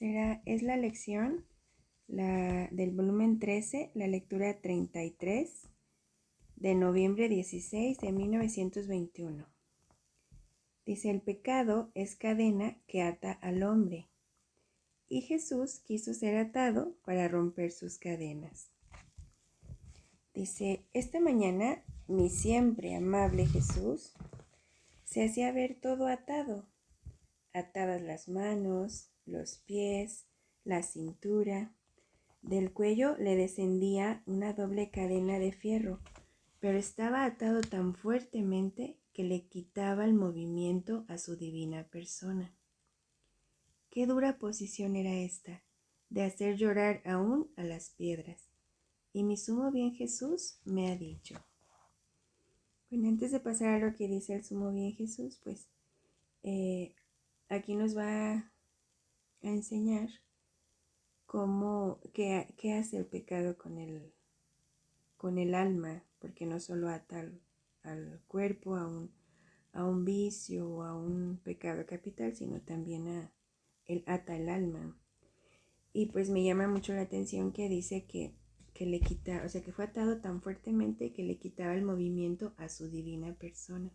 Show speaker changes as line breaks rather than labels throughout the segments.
Es la lección del volumen 13, la lectura 33 de noviembre 16 de 1921. Dice: el pecado es cadena que ata al hombre, y Jesús quiso ser atado para romper sus cadenas. Dice: esta mañana mi siempre amable Jesús se hacía ver todo atado, atadas las manos, los pies, la cintura. Del cuello le descendía una doble cadena de fierro, pero estaba atado tan fuertemente que le quitaba el movimiento a su divina persona. Qué dura posición era esta, de hacer llorar aún a las piedras. Y mi sumo bien Jesús me ha dicho. Bueno, antes de pasar a lo que dice el sumo bien Jesús, pues aquí nos va a enseñar qué hace el pecado con el alma, porque no solo ata al cuerpo, a un vicio o a un pecado capital, sino también ata el alma. Y pues me llama mucho la atención que dice que le quita, o sea, que fue atado tan fuertemente que le quitaba el movimiento a su divina persona.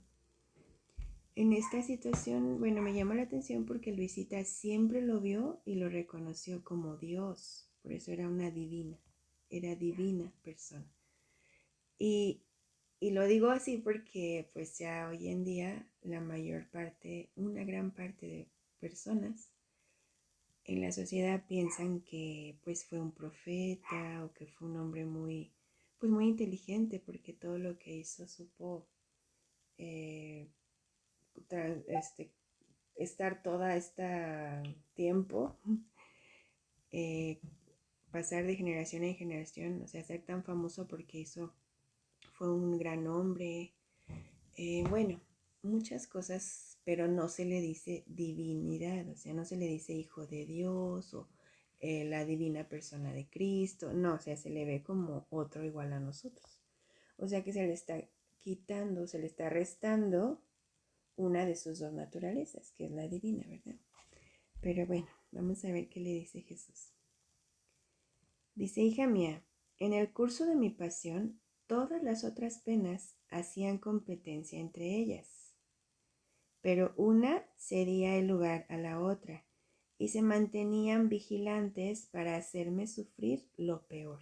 En esta situación, bueno, me llama la atención porque Luisita siempre lo vio y lo reconoció como Dios, por eso era divina persona. Y lo digo así porque pues ya hoy en día una gran parte de personas en la sociedad piensan que pues fue un profeta o que fue un hombre muy inteligente, porque todo lo que hizo supo estar toda esta tiempo, pasar de generación en generación, o sea, ser tan famoso porque fue un gran hombre, bueno, muchas cosas, pero no se le dice divinidad, o sea, no se le dice hijo de Dios o la divina persona de Cristo, no, o sea, se le ve como otro igual a nosotros. O sea que se le está quitando, se le está restando una de sus dos naturalezas, que es la divina, ¿verdad? Pero bueno, vamos a ver qué le dice Jesús. Dice: hija mía, en el curso de mi pasión, todas las otras penas hacían competencia entre ellas, pero una cedía el lugar a la otra y se mantenían vigilantes para hacerme sufrir lo peor,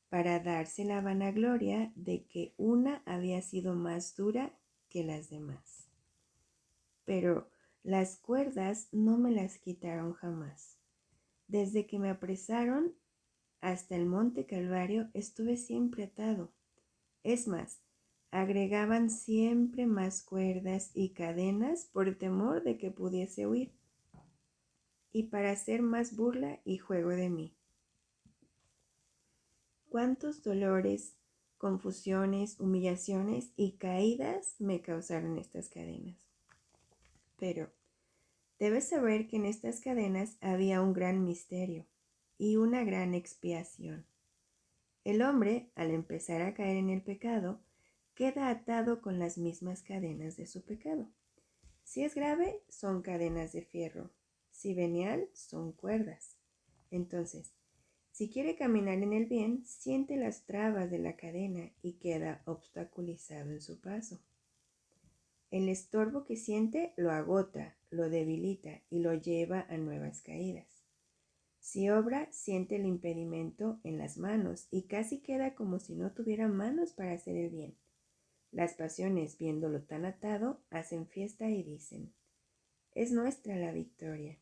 para darse la vanagloria de que una había sido más dura que las demás. Pero las cuerdas no me las quitaron jamás. Desde que me apresaron hasta el monte Calvario estuve siempre atado. Es más, agregaban siempre más cuerdas y cadenas por temor de que pudiese huir, y para hacer más burla y juego de mí. Cuántos dolores, confusiones, humillaciones y caídas me causaron estas cadenas. Pero debes saber que en estas cadenas había un gran misterio y una gran expiación. El hombre, al empezar a caer en el pecado, queda atado con las mismas cadenas de su pecado. Si es grave, son cadenas de fierro. Si venial, son cuerdas. Entonces, si quiere caminar en el bien, siente las trabas de la cadena y queda obstaculizado en su paso. El estorbo que siente lo agota, lo debilita y lo lleva a nuevas caídas. Si obra, siente el impedimento en las manos y casi queda como si no tuviera manos para hacer el bien. Las pasiones, viéndolo tan atado, hacen fiesta y dicen: es nuestra la victoria.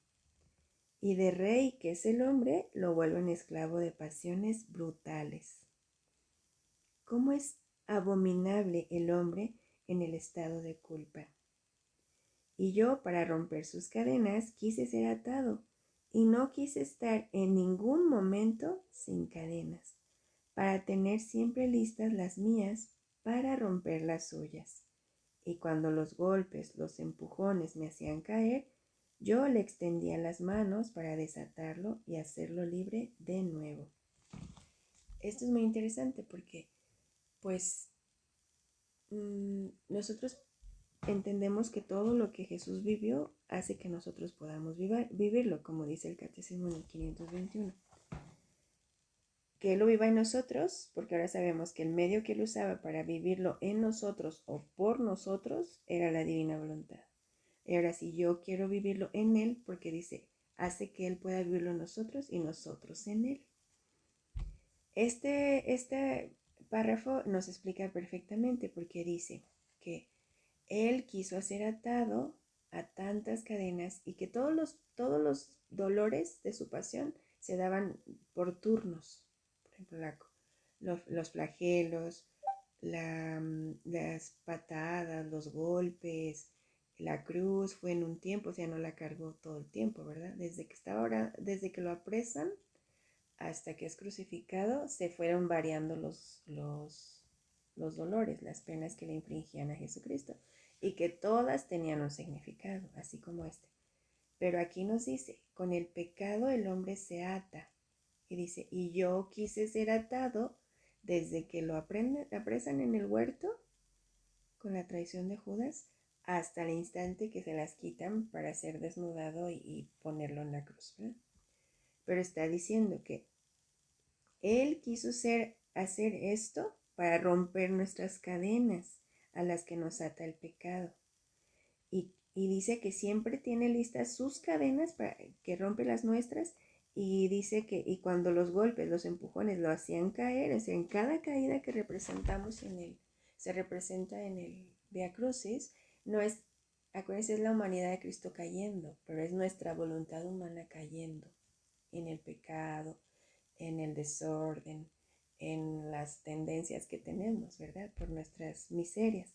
Y de rey, que es el hombre, lo vuelven esclavo de pasiones brutales. ¿Cómo es abominable el hombre en el estado de culpa? Y yo, para romper sus cadenas, quise ser atado, y no quise estar en ningún momento sin cadenas, para tener siempre listas las mías para romper las suyas. Y cuando los golpes, los empujones me hacían caer, yo le extendía las manos para desatarlo y hacerlo libre de nuevo. Esto es muy interesante porque, pues, nosotros entendemos que todo lo que Jesús vivió hace que nosotros podamos vivirlo, como dice el Catecismo en el 521. Que Él lo viva en nosotros, porque ahora sabemos que el medio que Él usaba para vivirlo en nosotros o por nosotros era la divina voluntad. Y ahora si yo quiero vivirlo en Él, porque dice, hace que Él pueda vivirlo en nosotros y nosotros en Él. Este párrafo nos explica perfectamente porque dice que Él quiso ser atado a tantas cadenas y que todos los dolores de su pasión se daban por turnos. Por ejemplo, los flagelos, las patadas, los golpes, la cruz fue en un tiempo, o sea, no la cargó todo el tiempo, ¿verdad? Desde que lo apresan hasta que es crucificado, se fueron variando los dolores, las penas que le infligían a Jesucristo, y que todas tenían un significado, así como este. Pero aquí nos dice, con el pecado el hombre se ata, y dice, y yo quise ser atado desde que lo apresan en el huerto, con la traición de Judas, hasta el instante que se las quitan para ser desnudado y ponerlo en la cruz, ¿verdad? Pero está diciendo que Él quiso hacer esto para romper nuestras cadenas a las que nos ata el pecado. Y dice que siempre tiene listas sus cadenas para que rompe las nuestras. Y dice que y cuando los golpes, los empujones lo hacían caer, o sea, en cada caída que representamos se representa en el Vía Crucis, no es, acuérdense, es la humanidad de Cristo cayendo, pero es nuestra voluntad humana cayendo en el pecado, en el desorden, en las tendencias que tenemos, ¿verdad? Por nuestras miserias.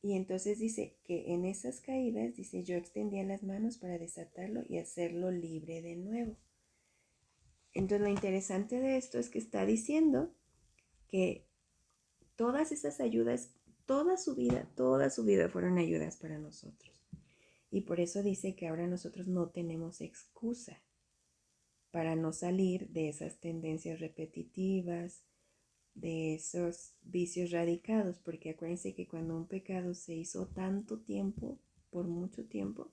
Y entonces dice que en esas caídas, dice, yo extendía las manos para desatarlo y hacerlo libre de nuevo. Entonces lo interesante de esto es que está diciendo que todas esas ayudas, toda su vida fueron ayudas para nosotros. Y por eso dice que ahora nosotros no tenemos excusa para no salir de esas tendencias repetitivas, de esos vicios radicados, porque acuérdense que cuando un pecado se hizo tanto tiempo, por mucho tiempo,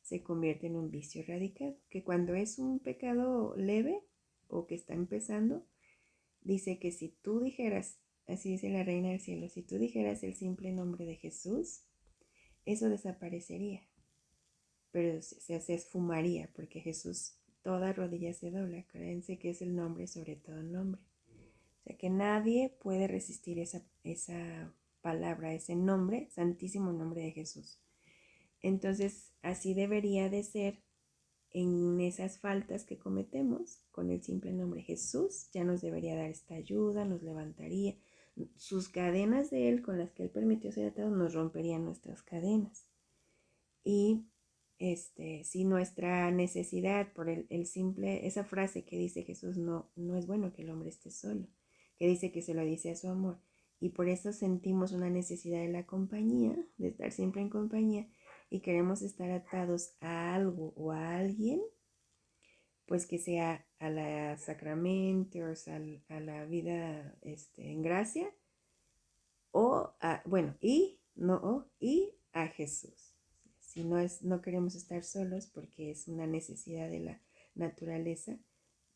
se convierte en un vicio radicado, que cuando es un pecado leve o que está empezando, dice que si tú dijeras, así dice la Reina del Cielo, si tú dijeras el simple nombre de Jesús, eso desaparecería, pero se esfumaría, porque Jesús, toda rodilla se dobla, acuérdense que es el nombre sobre todo nombre. O sea que nadie puede resistir esa palabra, ese nombre, santísimo nombre de Jesús. Entonces, así debería de ser en esas faltas que cometemos con el simple nombre Jesús. Ya nos debería dar esta ayuda, nos levantaría. Sus cadenas de Él, con las que Él permitió ser atados, nos romperían nuestras cadenas. Y si nuestra necesidad por el simple, esa frase que dice Jesús, no es bueno que el hombre esté solo, que dice que se lo dice a su amor, y por eso sentimos una necesidad de la compañía, de estar siempre en compañía, y queremos estar atados a algo o a alguien, pues que sea a los sacramentos, a la vida en gracia, o a, bueno, y a Jesús. Si no queremos estar solos porque es una necesidad de la naturaleza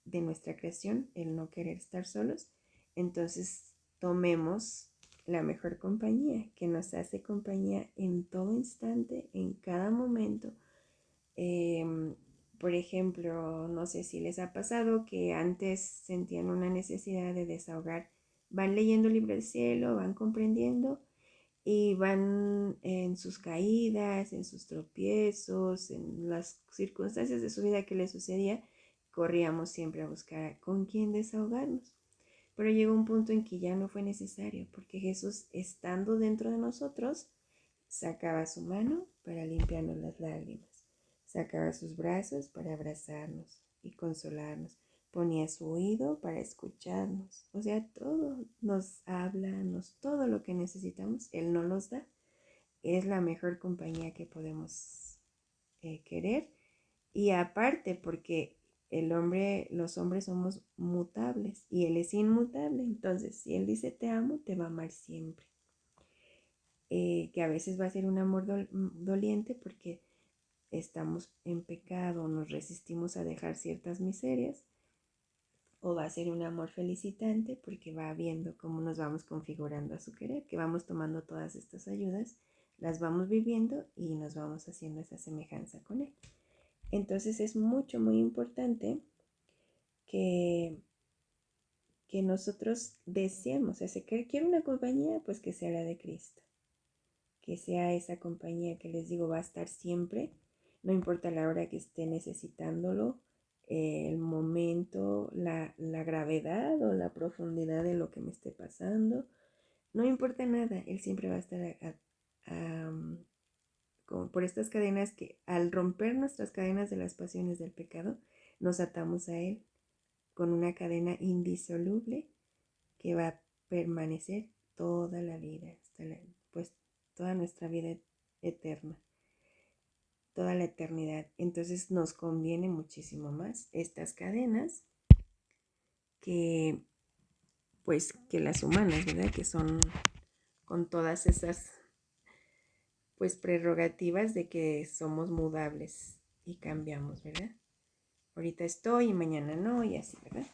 de nuestra creación, el no querer estar solos, entonces tomemos la mejor compañía, que nos hace compañía en todo instante, en cada momento. Por ejemplo, no sé si les ha pasado que antes sentían una necesidad de desahogar, van leyendo el libro del cielo, van comprendiendo y van en sus caídas, en sus tropiezos, en las circunstancias de su vida que les sucedía, corríamos siempre a buscar con quién desahogarnos. Pero llegó un punto en que ya no fue necesario, porque Jesús, estando dentro de nosotros, sacaba su mano para limpiarnos las lágrimas, sacaba sus brazos para abrazarnos y consolarnos, ponía su oído para escucharnos, o sea, todo nos habla, todo lo que necesitamos, Él nos los da. Es la mejor compañía que podemos querer, y aparte porque los hombres somos mutables y Él es inmutable, entonces si Él dice te amo, te va a amar siempre. que a veces va a ser un amor doliente porque estamos en pecado, nos resistimos a dejar ciertas miserias, o va a ser un amor felicitante porque va viendo cómo nos vamos configurando a su querer, que vamos tomando todas estas ayudas, las vamos viviendo y nos vamos haciendo esa semejanza con él. Entonces es muy importante que, que nosotros deseemos, o sea, que quiero una compañía, pues que sea la de Cristo, que sea esa compañía que les digo va a estar siempre, no importa la hora que esté necesitándolo, el momento, la gravedad o la profundidad de lo que me esté pasando, no importa nada, Él siempre va a estar como por estas cadenas que al romper nuestras cadenas de las pasiones del pecado, nos atamos a Él con una cadena indisoluble que va a permanecer toda la vida, pues toda nuestra vida eterna, toda la eternidad. Entonces nos conviene muchísimo más estas cadenas que pues que las humanas, ¿verdad? Que son con todas esas pues prerrogativas de que somos mudables y cambiamos, ¿verdad? Ahorita estoy y mañana no y así, ¿verdad?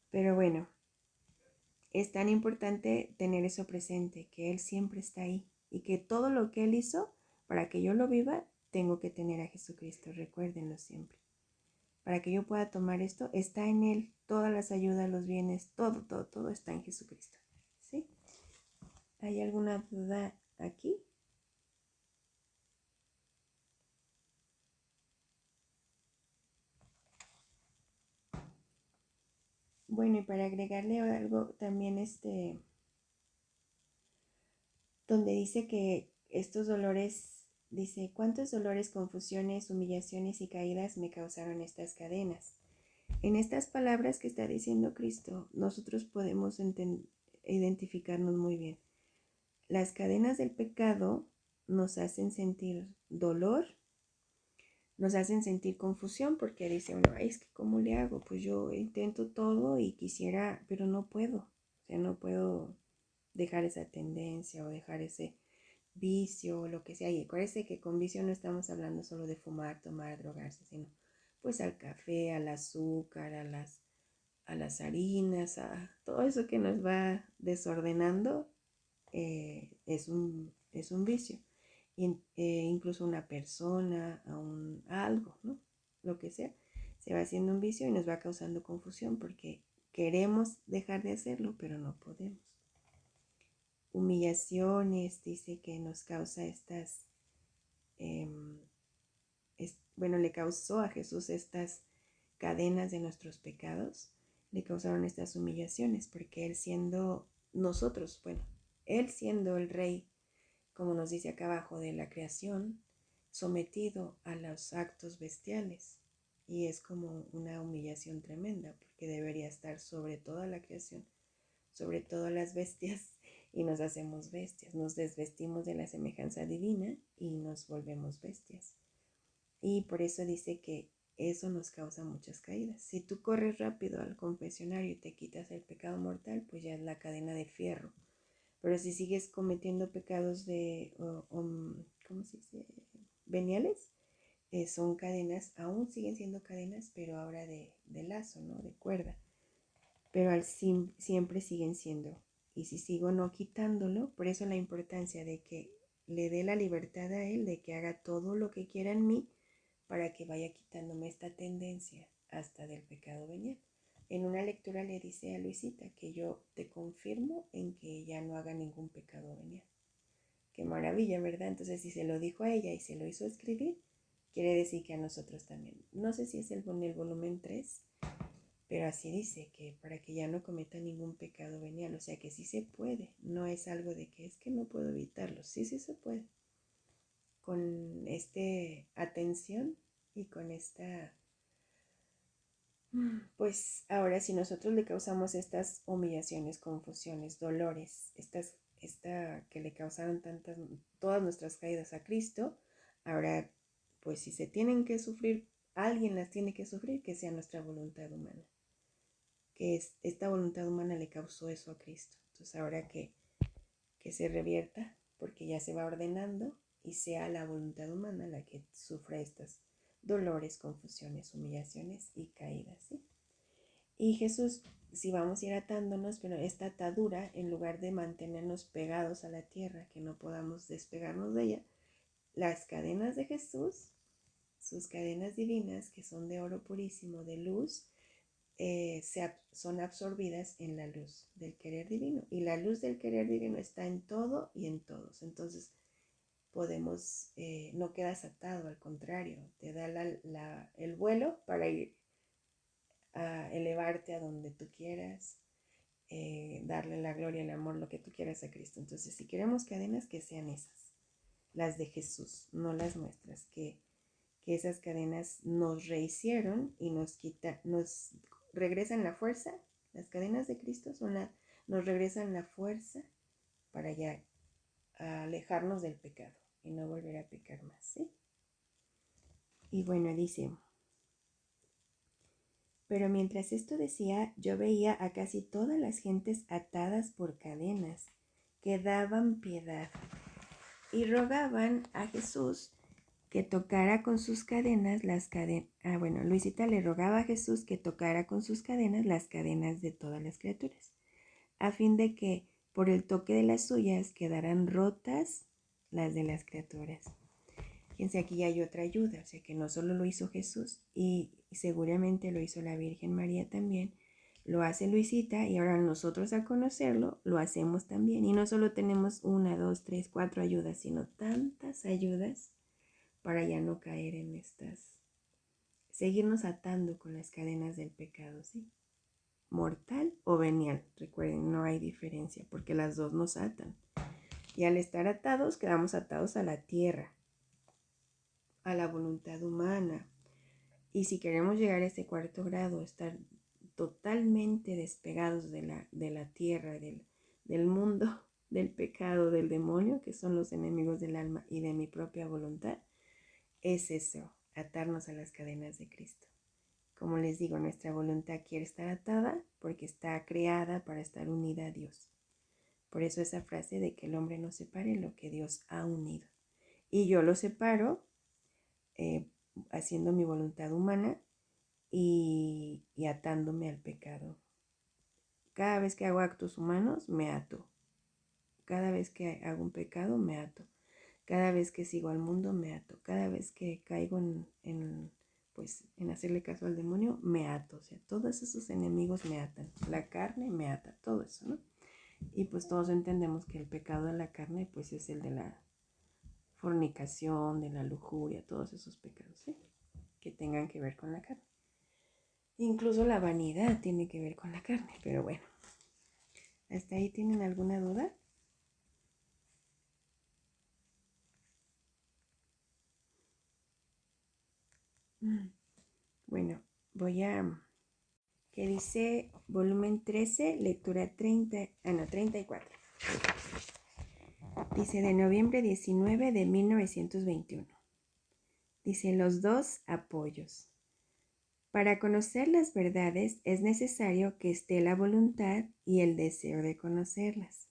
Pero bueno, es tan importante tener eso presente, que Él siempre está ahí y que todo lo que Él hizo para que yo lo viva, tengo que tener a Jesucristo, recuérdenlo siempre. Para que yo pueda tomar esto, está en Él, todas las ayudas, los bienes, todo está en Jesucristo. ¿Sí? ¿Hay alguna duda aquí? Bueno, y para agregarle algo también donde dice que estos dolores, dice, ¿cuántos dolores, confusiones, humillaciones y caídas me causaron estas cadenas? En estas palabras que está diciendo Cristo, nosotros podemos identificarnos muy bien. Las cadenas del pecado nos hacen sentir dolor, nos hacen sentir confusión porque dice uno, es que ¿cómo le hago? Pues yo intento todo y quisiera, pero no puedo. O sea, no puedo dejar esa tendencia o dejar ese vicio o lo que sea. Y acuérdense que con vicio no estamos hablando solo de fumar, tomar, drogarse, sino pues al café, al azúcar, a las harinas, a todo eso que nos va desordenando, es un vicio. Incluso una persona, algo, ¿no? Lo que sea, se va haciendo un vicio y nos va causando confusión porque queremos dejar de hacerlo, pero no podemos. Humillaciones, dice que nos causa estas, bueno, le causó a Jesús estas cadenas de nuestros pecados, le causaron estas humillaciones, porque Él siendo nosotros, bueno, Él siendo el Rey, como nos dice acá abajo, de la creación, sometido a los actos bestiales. Y es como una humillación tremenda, porque debería estar sobre toda la creación, sobre todas las bestias, y nos hacemos bestias, nos desvestimos de la semejanza divina y nos volvemos bestias. Y por eso dice que eso nos causa muchas caídas. Si tú corres rápido al confesionario y te quitas el pecado mortal, pues ya es la cadena de fierro. Pero si sigues cometiendo pecados ¿cómo se dice? Veniales, son cadenas, aún siguen siendo cadenas, pero ahora de lazo, ¿no? De cuerda. Pero siempre siguen siendo. Y si sigo no quitándolo, por eso la importancia de que le dé la libertad a Él, de que haga todo lo que quiera en mí, para que vaya quitándome esta tendencia hasta del pecado venial. En una lectura le dice a Luisita que yo te confirmo en que ya no haga ningún pecado venial. Qué maravilla, ¿verdad? Entonces, si se lo dijo a ella y se lo hizo escribir, quiere decir que a nosotros también. No sé si es el volumen 3, pero así dice, que para que ya no cometa ningún pecado venial. O sea que sí se puede. No es algo de que es que no puedo evitarlo. Sí se puede. Con atención y con pues ahora si nosotros le causamos estas humillaciones, confusiones, dolores, esta que le causaron todas nuestras caídas a Cristo, ahora pues si se tienen que sufrir, alguien las tiene que sufrir, que sea nuestra voluntad humana. Esta voluntad humana le causó eso a Cristo. Entonces ahora que se revierta porque ya se va ordenando y sea la voluntad humana la que sufra estos dolores, confusiones, humillaciones y caídas, ¿sí? Y Jesús, si vamos a ir atándonos, pero esta atadura, en lugar de mantenernos pegados a la tierra, que no podamos despegarnos de ella, las cadenas de Jesús, sus cadenas divinas, que son de oro purísimo, de luz, son absorbidas en la luz del querer divino. Y la luz del querer divino está en todo y en todos. Entonces podemos, no quedas atado, al contrario, te da el vuelo para ir a elevarte a donde tú quieras, darle la gloria, el amor, lo que tú quieras a Cristo. Entonces, si queremos cadenas, que sean esas, las de Jesús, no las nuestras, que esas cadenas nos rehicieron y nos regresan la fuerza. Las cadenas de Cristo nos regresan la fuerza para ya alejarnos del pecado y no volver a pecar más, ¿sí? Y bueno, dice: pero mientras esto decía, yo veía a casi todas las gentes atadas por cadenas, que daban piedad y rogaban a Jesús que tocara con sus cadenas las cadenas. Luisita le rogaba a Jesús que tocara con sus cadenas las cadenas de todas las criaturas, a fin de que por el toque de las suyas quedaran rotas las de las criaturas. Fíjense, aquí hay otra ayuda, o sea que no solo lo hizo Jesús, y seguramente lo hizo la Virgen María también, lo hace Luisita, y ahora nosotros, al conocerlo, lo hacemos también. Y no solo tenemos 1, 2, 3, 4 ayudas, sino tantas ayudas para ya no caer en estas, seguirnos atando con las cadenas del pecado, ¿sí? Mortal o venial, recuerden, no hay diferencia, porque las dos nos atan. Y al estar atados, quedamos atados a la tierra, a la voluntad humana. Y si queremos llegar a ese 4º grado, estar totalmente despegados de la tierra, del mundo, del pecado, del demonio, que son los enemigos del alma, y de mi propia voluntad, es eso, atarnos a las cadenas de Cristo. Como les digo, nuestra voluntad quiere estar atada porque está creada para estar unida a Dios. Por eso esa frase de que el hombre no separe lo que Dios ha unido. Y yo lo separo haciendo mi voluntad humana y atándome al pecado. Cada vez que hago actos humanos, me ato. Cada vez que hago un pecado, me ato. Cada vez que sigo al mundo, me ato. Cada vez que caigo en hacerle caso al demonio, me ato. O sea, todos esos enemigos me atan. La carne me ata, todo eso, ¿no? Y pues todos entendemos que el pecado de la carne, pues es el de la fornicación, de la lujuria, todos esos pecados, ¿sí? Que tengan que ver con la carne. Incluso la vanidad tiene que ver con la carne, pero bueno. ¿Hasta ahí tienen alguna duda? Bueno, voy a... que dice volumen 13, lectura 34. Dice de noviembre 19 de 1921. Dice los 2 apoyos. Para conocer las verdades es necesario que esté la voluntad y el deseo de conocerlas.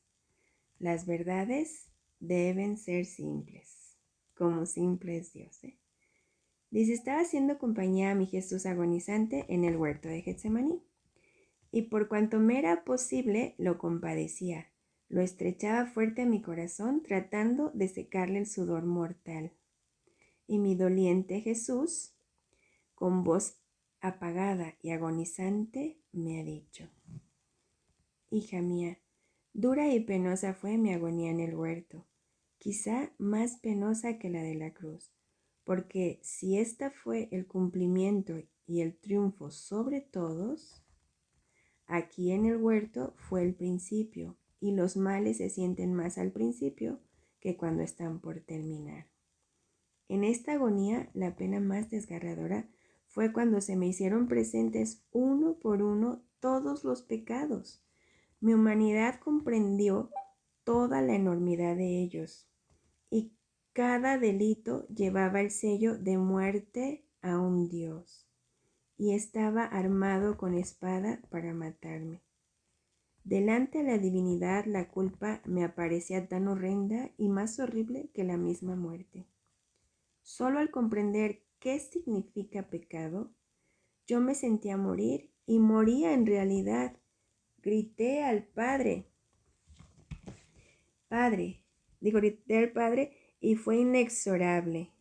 Las verdades deben ser simples, como simple es Dios. Dice, estaba haciendo compañía a mi Jesús agonizante en el huerto de Getsemaní, y por cuanto me era posible, lo compadecía, lo estrechaba fuerte a mi corazón, tratando de secarle el sudor mortal. Y mi doliente Jesús, con voz apagada y agonizante, me ha dicho: hija mía, dura y penosa fue mi agonía en el huerto, quizá más penosa que la de la cruz, porque si ésta fue el cumplimiento y el triunfo sobre todos, aquí en el huerto fue el principio, y los males se sienten más al principio que cuando están por terminar. En esta agonía, la pena más desgarradora fue cuando se me hicieron presentes uno por uno todos los pecados. Mi humanidad comprendió toda la enormidad de ellos, y cada delito llevaba el sello de muerte a un Dios, y estaba armado con espada para matarme. Delante de la divinidad la culpa me aparecía tan horrenda y más horrible que la misma muerte. Solo al comprender qué significa pecado, yo me sentía morir y moría en realidad. Grité al Padre, grité al Padre y fue inexorable.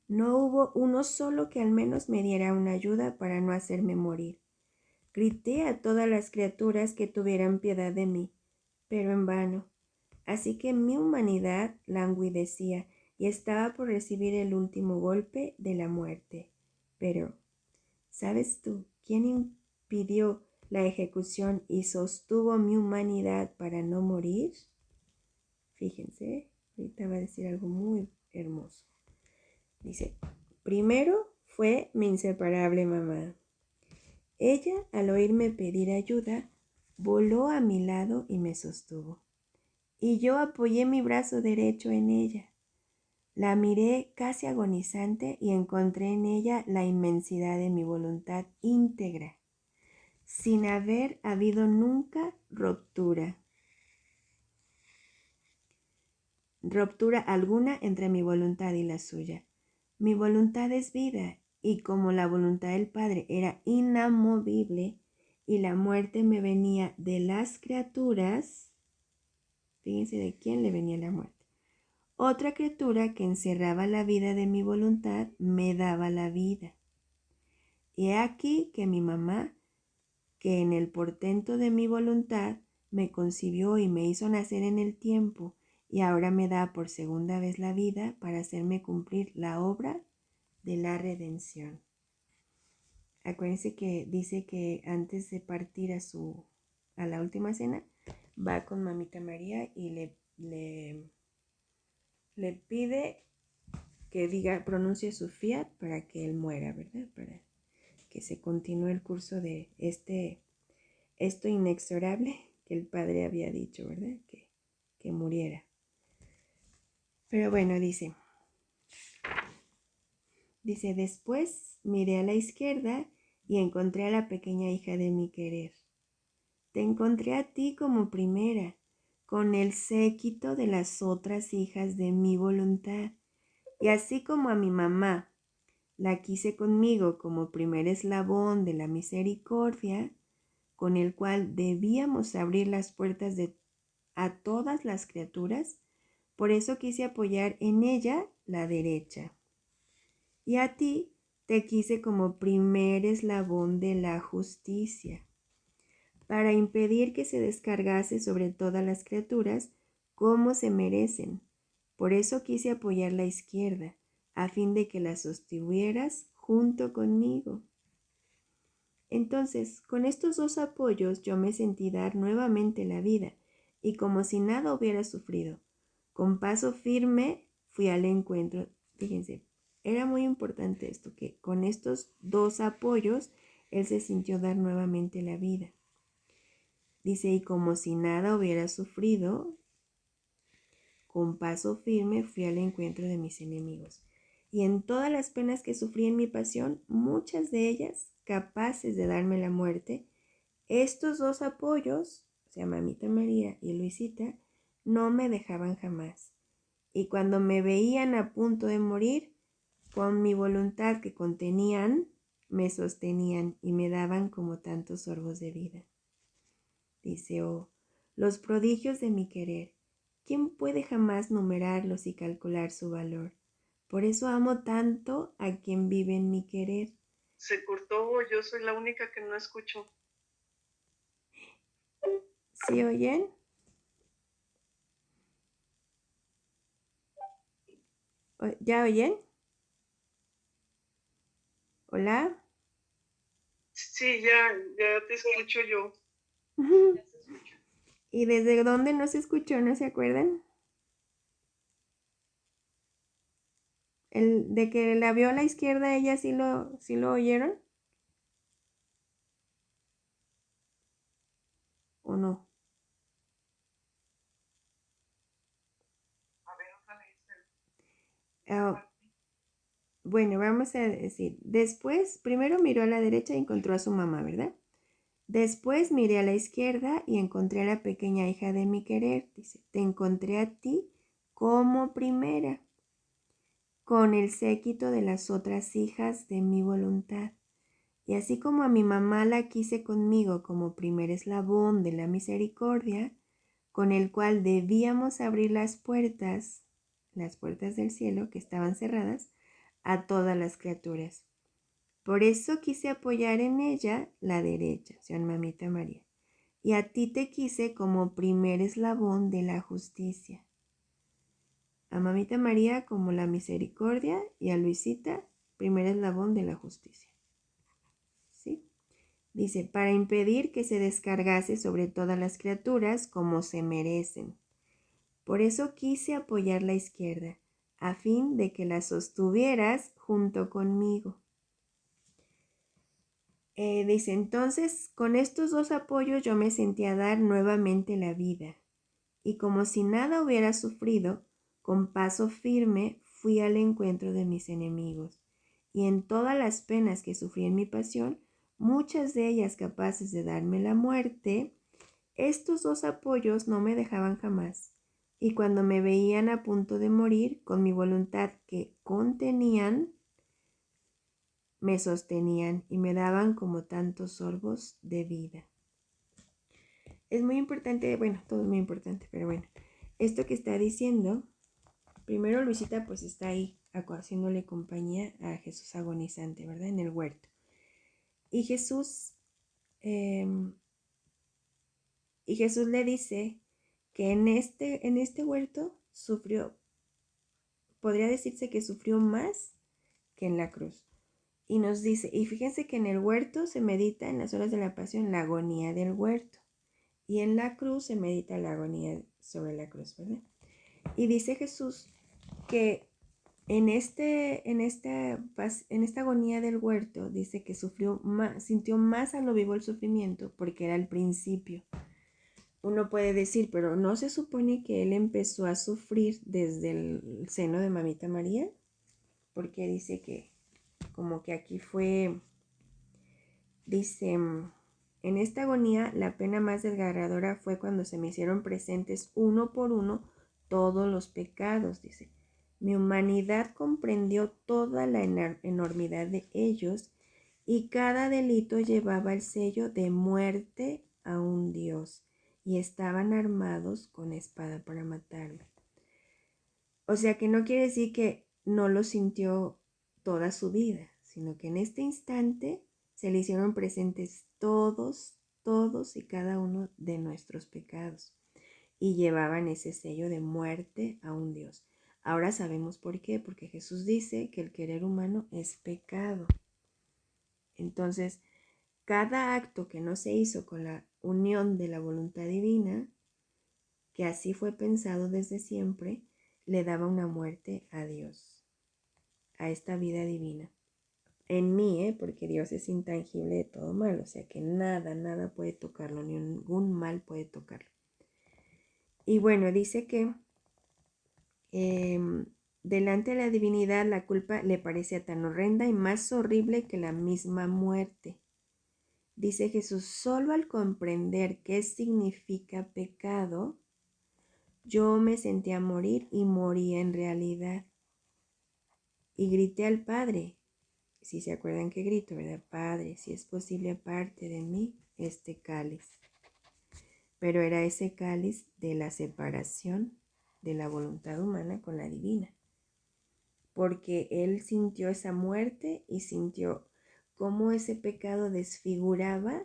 No hubo uno solo que al menos me diera una ayuda para no hacerme morir. Grité a todas las criaturas que tuvieran piedad de mí, pero en vano. Así que mi humanidad languidecía y estaba por recibir el último golpe de la muerte. Pero, ¿sabes tú quién impidió la ejecución y sostuvo mi humanidad para no morir? Fíjense, ahorita va a decir algo muy hermoso. Dice, primero fue mi inseparable mamá. Ella, al oírme pedir ayuda, voló a mi lado y me sostuvo. Y yo apoyé mi brazo derecho en ella. La miré casi agonizante y encontré en ella la inmensidad de mi voluntad íntegra, sin haber habido nunca ruptura alguna entre mi voluntad y la suya. Mi voluntad es vida, y como la voluntad del Padre era inamovible y la muerte me venía de las criaturas, fíjense de quién le venía la muerte. Otra criatura que encerraba la vida de mi voluntad me daba la vida. Y he aquí que mi mamá, que en el portento de mi voluntad me concibió y me hizo nacer en el tiempo, y ahora me da por segunda vez la vida para hacerme cumplir la obra de la redención. Acuérdense que dice que antes de partir a la última cena, va con Mamita María y le pide que pronuncie su fiat para que él muera, ¿verdad? Para que se continúe el curso de esto inexorable que el Padre había dicho, ¿verdad? Que muriera. Pero bueno, dice, después miré a la izquierda y encontré a la pequeña hija de mi querer. Te encontré a ti como primera, con el séquito de las otras hijas de mi voluntad. Y así como a mi mamá la quise conmigo como primer eslabón de la misericordia, con el cual debíamos abrir las puertas a todas las criaturas, por eso quise apoyar en ella la derecha. Y a ti te quise como primer eslabón de la justicia, para impedir que se descargase sobre todas las criaturas como se merecen. Por eso quise apoyar la izquierda, a fin de que la sostuvieras junto conmigo. Entonces, con estos dos apoyos yo me sentí dar nuevamente la vida, y como si nada hubiera sufrido. Con paso firme fui al encuentro. Fíjense, era muy importante esto, que con estos dos apoyos él se sintió dar nuevamente la vida. Dice, y como si nada hubiera sufrido, con paso firme fui al encuentro de mis enemigos. Y en todas las penas que sufrí en mi pasión, muchas de ellas capaces de darme la muerte, estos dos apoyos, o sea, Mamita María y Luisita, no me dejaban jamás. Y cuando me veían a punto de morir, con mi voluntad que contenían, me sostenían y me daban como tantos sorbos de vida. Dice, oh, los prodigios de mi querer, ¿quién puede jamás numerarlos y calcular su valor? Por eso amo tanto a quien vive en mi querer.
Se cortó, yo soy la única que no escucho.
¿Sí oyen? ¿Ya oyen? ¿Hola?
Sí, ya te escucho yo.
¿Y desde dónde no se escuchó? ¿No se acuerdan? El de que la vio a la izquierda, ella sí lo oyeron. ¿O no?
A ver, otra vez.
Ah, bueno, vamos a decir, después, primero miró a la derecha y encontró a su mamá, ¿verdad? Después miré a la izquierda y encontré a la pequeña hija de mi querer. Dice, te encontré a ti como primera, con el séquito de las otras hijas de mi voluntad. Y así como a mi mamá la quise conmigo como primer eslabón de la misericordia, con el cual debíamos abrir las puertas del cielo que estaban cerradas, a todas las criaturas. Por eso quise apoyar en ella la derecha, o sea, en Mamita María. Y a ti te quise como primer eslabón de la justicia. A Mamita María como la misericordia y a Luisita, primer eslabón de la justicia. ¿Sí? Dice, para impedir que se descargase sobre todas las criaturas como se merecen. Por eso quise apoyar la izquierda, a fin de que la sostuvieras junto conmigo. Dice, entonces, con estos dos apoyos yo me sentía dar nuevamente la vida. Y como si nada hubiera sufrido, con paso firme fui al encuentro de mis enemigos. Y en todas las penas que sufrí en mi pasión, muchas de ellas capaces de darme la muerte, estos dos apoyos no me dejaban jamás. Y cuando me veían a punto de morir, con mi voluntad que contenían, me sostenían y me daban como tantos sorbos de vida. Es muy importante, bueno, todo es muy importante, pero bueno, esto que está diciendo, primero Luisita pues está ahí haciéndole compañía a Jesús agonizante, ¿verdad? En el huerto. Y Jesús, eh, le dice que en este huerto sufrió, podría decirse que sufrió más que en la cruz. Y nos dice, y fíjense que en el huerto se medita en las horas de la pasión la agonía del huerto. Y en la cruz se medita la agonía sobre la cruz, ¿verdad? Y dice Jesús que en esta agonía del huerto, dice que sintió más a lo vivo el sufrimiento porque era el principio. Uno puede decir, pero ¿no se supone que él empezó a sufrir desde el seno de Mamita María? Porque dice que como que aquí fue, dice, en esta agonía la pena más desgarradora fue cuando se me hicieron presentes uno por uno todos los pecados, dice. Mi humanidad comprendió toda la enormidad de ellos y cada delito llevaba el sello de muerte a un Dios y estaban armados con espada para matarme. O sea que no quiere decir que no lo sintió toda su vida, sino que en este instante se le hicieron presentes todos y cada uno de nuestros pecados y llevaban ese sello de muerte a un Dios. Ahora sabemos por qué, porque Jesús dice que el querer humano es pecado. Entonces, cada acto que no se hizo con la unión de la voluntad divina, que así fue pensado desde siempre, le daba una muerte a Dios, a esta vida divina. En mí, porque Dios es intangible de todo mal, o sea que nada puede tocarlo, ni ningún mal puede tocarlo. Y bueno, dice que delante de la divinidad la culpa le parecía tan horrenda y más horrible que la misma muerte. Dice Jesús, solo al comprender qué significa pecado, yo me sentía morir y moría en realidad. Y grité al Padre, si se acuerdan que grito, ¿verdad? Padre, si es posible, aparte de mí este cáliz. Pero era ese cáliz de la separación de la voluntad humana con la divina. Porque él sintió esa muerte y sintió cómo ese pecado desfiguraba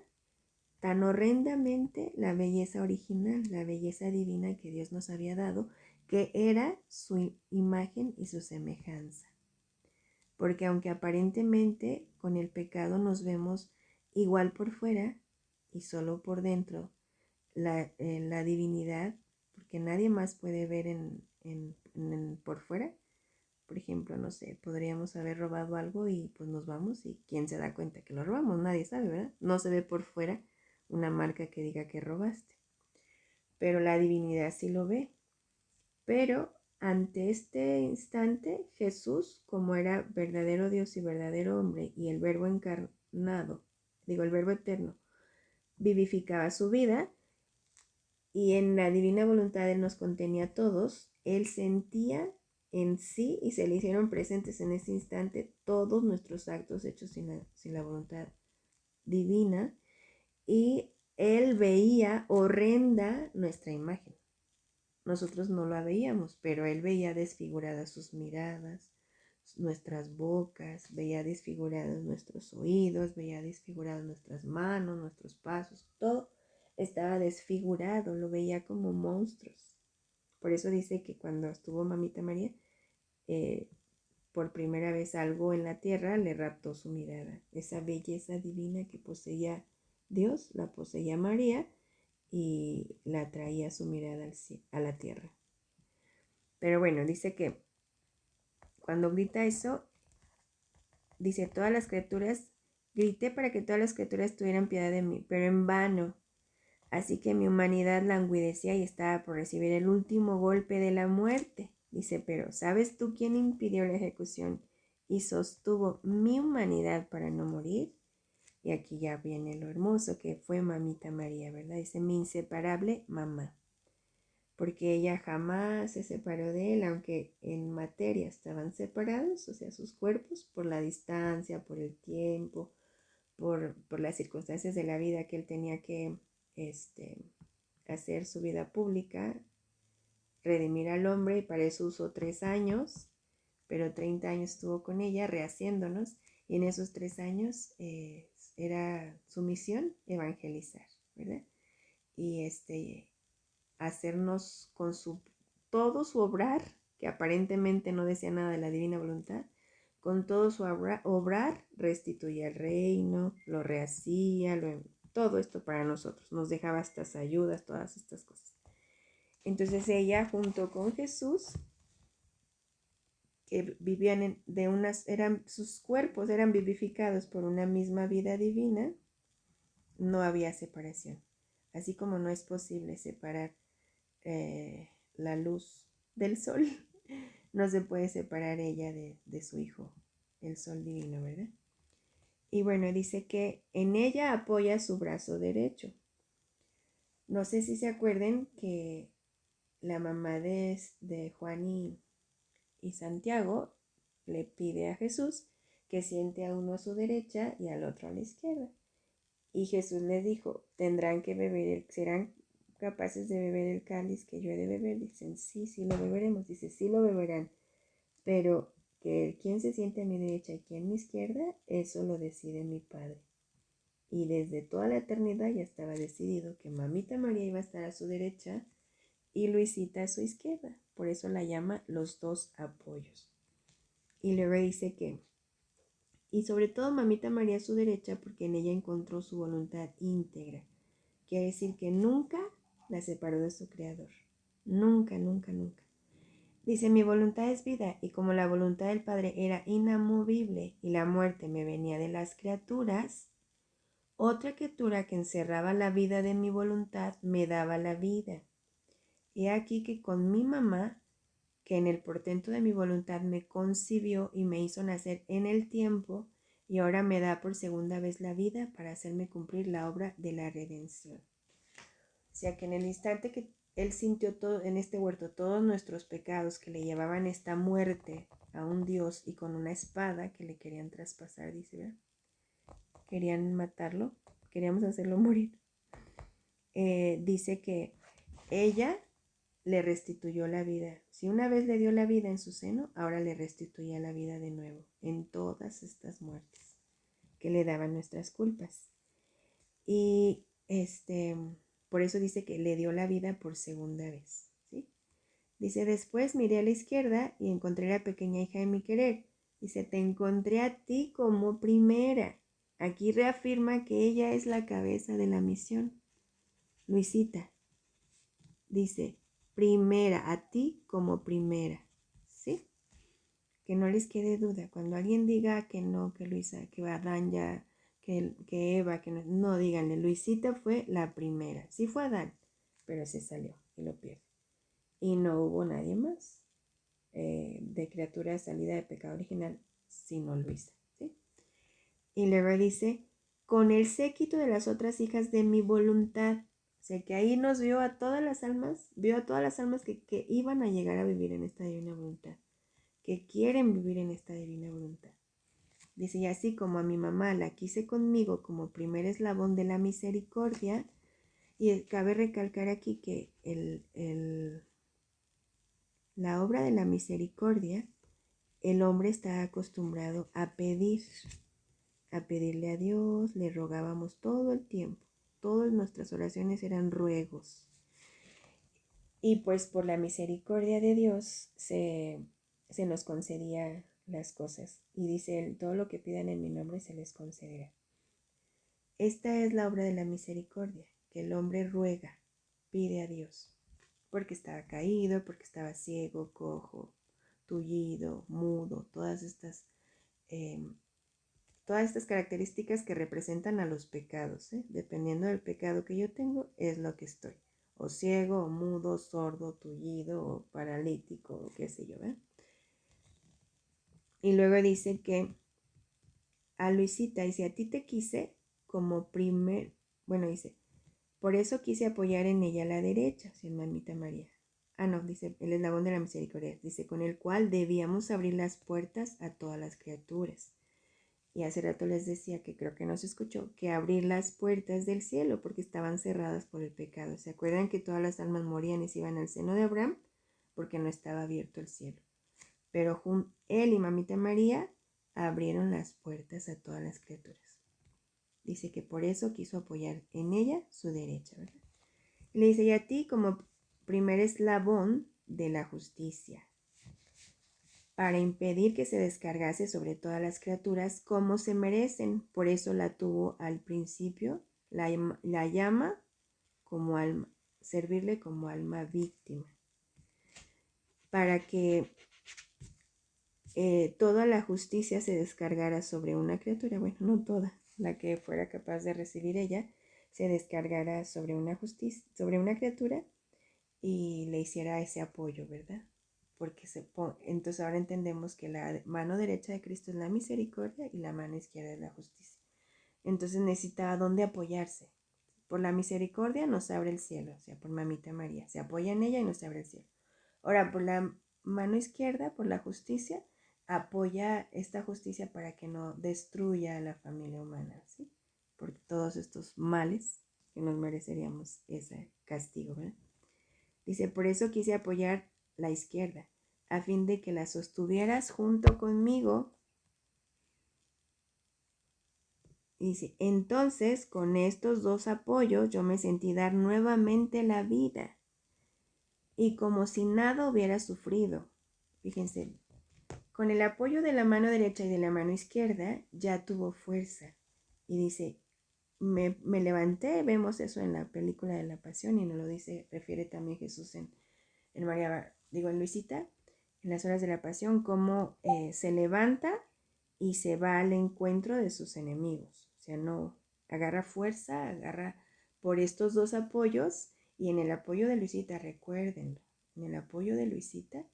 tan horrendamente la belleza original, la belleza divina que Dios nos había dado, que era su imagen y su semejanza. Porque aunque aparentemente con el pecado nos vemos igual por fuera y solo por dentro la divinidad, porque nadie más puede ver por fuera. Por ejemplo, no sé, podríamos haber robado algo y pues nos vamos y ¿quién se da cuenta que lo robamos? Nadie sabe, ¿verdad? No se ve por fuera una marca que diga que robaste. Pero la divinidad sí lo ve. Pero ante este instante, Jesús, como era verdadero Dios y verdadero hombre, y el Verbo encarnado, el Verbo eterno, vivificaba su vida y en la divina voluntad Él nos contenía a todos. Él sentía en sí y se le hicieron presentes en ese instante todos nuestros actos hechos sin la voluntad divina, y Él veía horrenda nuestra imagen. Nosotros no la veíamos, pero Él veía desfiguradas sus miradas, nuestras bocas, veía desfigurados nuestros oídos, veía desfiguradas nuestras manos, nuestros pasos, todo estaba desfigurado, lo veía como monstruos. Por eso dice que cuando estuvo Mamita María, eh, por primera vez algo en la tierra le raptó su mirada. Esa belleza divina que poseía Dios, la poseía María y la traía su mirada a la tierra. Pero bueno, dice que cuando grita eso, dice, todas las criaturas, grité para que todas las criaturas tuvieran piedad de mí, pero en vano. Así que mi humanidad languidecía y estaba por recibir el último golpe de la muerte. Dice, pero ¿sabes tú quién impidió la ejecución y sostuvo mi humanidad para no morir? Y aquí ya viene lo hermoso que fue Mamita María, ¿verdad? Dice, mi inseparable mamá. Porque ella jamás se separó de él, aunque en materia estaban separados, o sea, sus cuerpos, por la distancia, por el tiempo, por las circunstancias de la vida que él tenía que hacer su vida pública, redimir al hombre, y para eso usó 3 años, pero 30 años estuvo con ella rehaciéndonos, y en esos 3 años era su misión evangelizar, ¿verdad? Y hacernos con todo su obrar, que aparentemente no decía nada de la divina voluntad, con todo su obrar restituía el reino, lo rehacía, todo esto para nosotros, nos dejaba estas ayudas, todas estas cosas. Entonces ella junto con Jesús, que vivían sus cuerpos eran vivificados por una misma vida divina, no había separación. Así como no es posible separar la luz del sol, no se puede separar ella de su hijo, el sol divino, ¿verdad? Y bueno, dice que en ella apoya su brazo derecho. No sé si se acuerden que la mamá de Juan y Santiago le pide a Jesús que siente a uno a su derecha y al otro a la izquierda. Y Jesús les dijo, tendrán que beber, serán capaces de beber el cáliz que yo he de beber. Dicen, sí, sí lo beberemos. Dice, sí lo beberán, pero que quien se siente a mi derecha y quien a mi izquierda, eso lo decide mi Padre. Y desde toda la eternidad ya estaba decidido que Mamita María iba a estar a su derecha y Luisita a su izquierda. Por eso la llama los dos apoyos. Y luego dice que, y sobre todo Mamita María a su derecha, porque en ella encontró su voluntad íntegra. Quiere decir que nunca la separó de su Creador. Nunca, nunca, nunca. Dice, mi voluntad es vida, y como la voluntad del Padre era inamovible y la muerte me venía de las criaturas, otra criatura que encerraba la vida de mi voluntad me daba la vida. He aquí que con mi mamá, que en el portento de mi voluntad me concibió y me hizo nacer en el tiempo, y ahora me da por segunda vez la vida para hacerme cumplir la obra de la redención. O sea que en el instante que él sintió todo en este huerto todos nuestros pecados que le llevaban esta muerte a un Dios y con una espada que le querían traspasar, dice, ¿verdad? Querían matarlo, queríamos hacerlo morir. Dice que ella le restituyó la vida. Si una vez le dio la vida en su seno, ahora le restituía la vida de nuevo en todas estas muertes que le daban nuestras culpas. Y por eso dice que le dio la vida por segunda vez, ¿sí? Dice, después miré a la izquierda y encontré a la pequeña hija de mi querer. Dice, te encontré a ti como primera. Aquí reafirma que ella es la cabeza de la misión. Luisita, dice, primera, a ti como primera, ¿sí? Que no les quede duda. Cuando alguien diga que no, que Luisa, que Adán ya, que Eva, que no, díganle, Luisita fue la primera. Sí fue Adán, pero se salió y lo pierde. Y no hubo nadie más de criatura salida de pecado original, sino Luisa, ¿sí? Y luego dice, con el séquito de las otras hijas de mi voluntad. O sea que ahí nos vio a todas las almas, que iban a llegar a vivir en esta divina voluntad, que quieren vivir en esta divina voluntad. Dice, y así como a mi mamá la quise conmigo como primer eslabón de la misericordia, y cabe recalcar aquí que la obra de la misericordia, el hombre está acostumbrado a pedirle a Dios, le rogábamos todo el tiempo. Todas nuestras oraciones eran ruegos. Y pues por la misericordia de Dios se nos concedía las cosas. Y dice él, todo lo que pidan en mi nombre se les concederá. Esta es la obra de la misericordia, que el hombre ruega, pide a Dios, porque estaba caído, porque estaba ciego, cojo, tullido, mudo, todas estas características que representan a los pecados. Dependiendo del pecado que yo tengo, es lo que estoy. O ciego, o mudo, sordo, tullido, o paralítico, o qué sé yo. Y luego dice que a Luisita, dice, a ti te quise como dice, por eso quise apoyar en ella a la derecha, si mamita María. No, dice, el eslabón de la misericordia, dice, con el cual debíamos abrir las puertas a todas las criaturas. Y hace rato les decía, que creo que no se escuchó, que abrir las puertas del cielo porque estaban cerradas por el pecado. ¿Se acuerdan que todas las almas morían y se iban al seno de Abraham? Porque no estaba abierto el cielo. Pero él y mamita María abrieron las puertas a todas las criaturas. Dice que por eso quiso apoyar en ella su derecha, ¿verdad? Y le dice, y a ti como primer eslabón de la justicia, para impedir que se descargase sobre todas las criaturas como se merecen. Por eso la tuvo al principio, la llama como alma, servirle como alma víctima, para que toda la justicia se descargara sobre una criatura, bueno, no toda, la que fuera capaz de recibir ella, se descargara sobre una criatura y le hiciera ese apoyo, ¿verdad? Porque entonces ahora entendemos que la mano derecha de Cristo es la misericordia y la mano izquierda es la justicia. Entonces necesitaba dónde apoyarse. Por la misericordia nos abre el cielo, o sea, por mamita María. Se apoya en ella y nos abre el cielo. Ahora, por la mano izquierda, por la justicia, apoya esta justicia para que no destruya a la familia humana, ¿sí? Por todos estos males que nos mereceríamos ese castigo, ¿verdad? Dice, por eso quise apoyar la izquierda, a fin de que la sostuvieras junto conmigo. Dice, entonces con estos dos apoyos yo me sentí dar nuevamente la vida y como si nada hubiera sufrido. Fíjense, con el apoyo de la mano derecha y de la mano izquierda ya tuvo fuerza. Y dice, me levanté, vemos eso en la película de la Pasión y nos lo dice, refiere también Jesús en Luisita, en las horas de la Pasión, cómo se levanta y se va al encuentro de sus enemigos. O sea, no agarra fuerza, agarra por estos dos apoyos. Y en el apoyo de Luisita, recuérdenlo, en el apoyo de Luisita,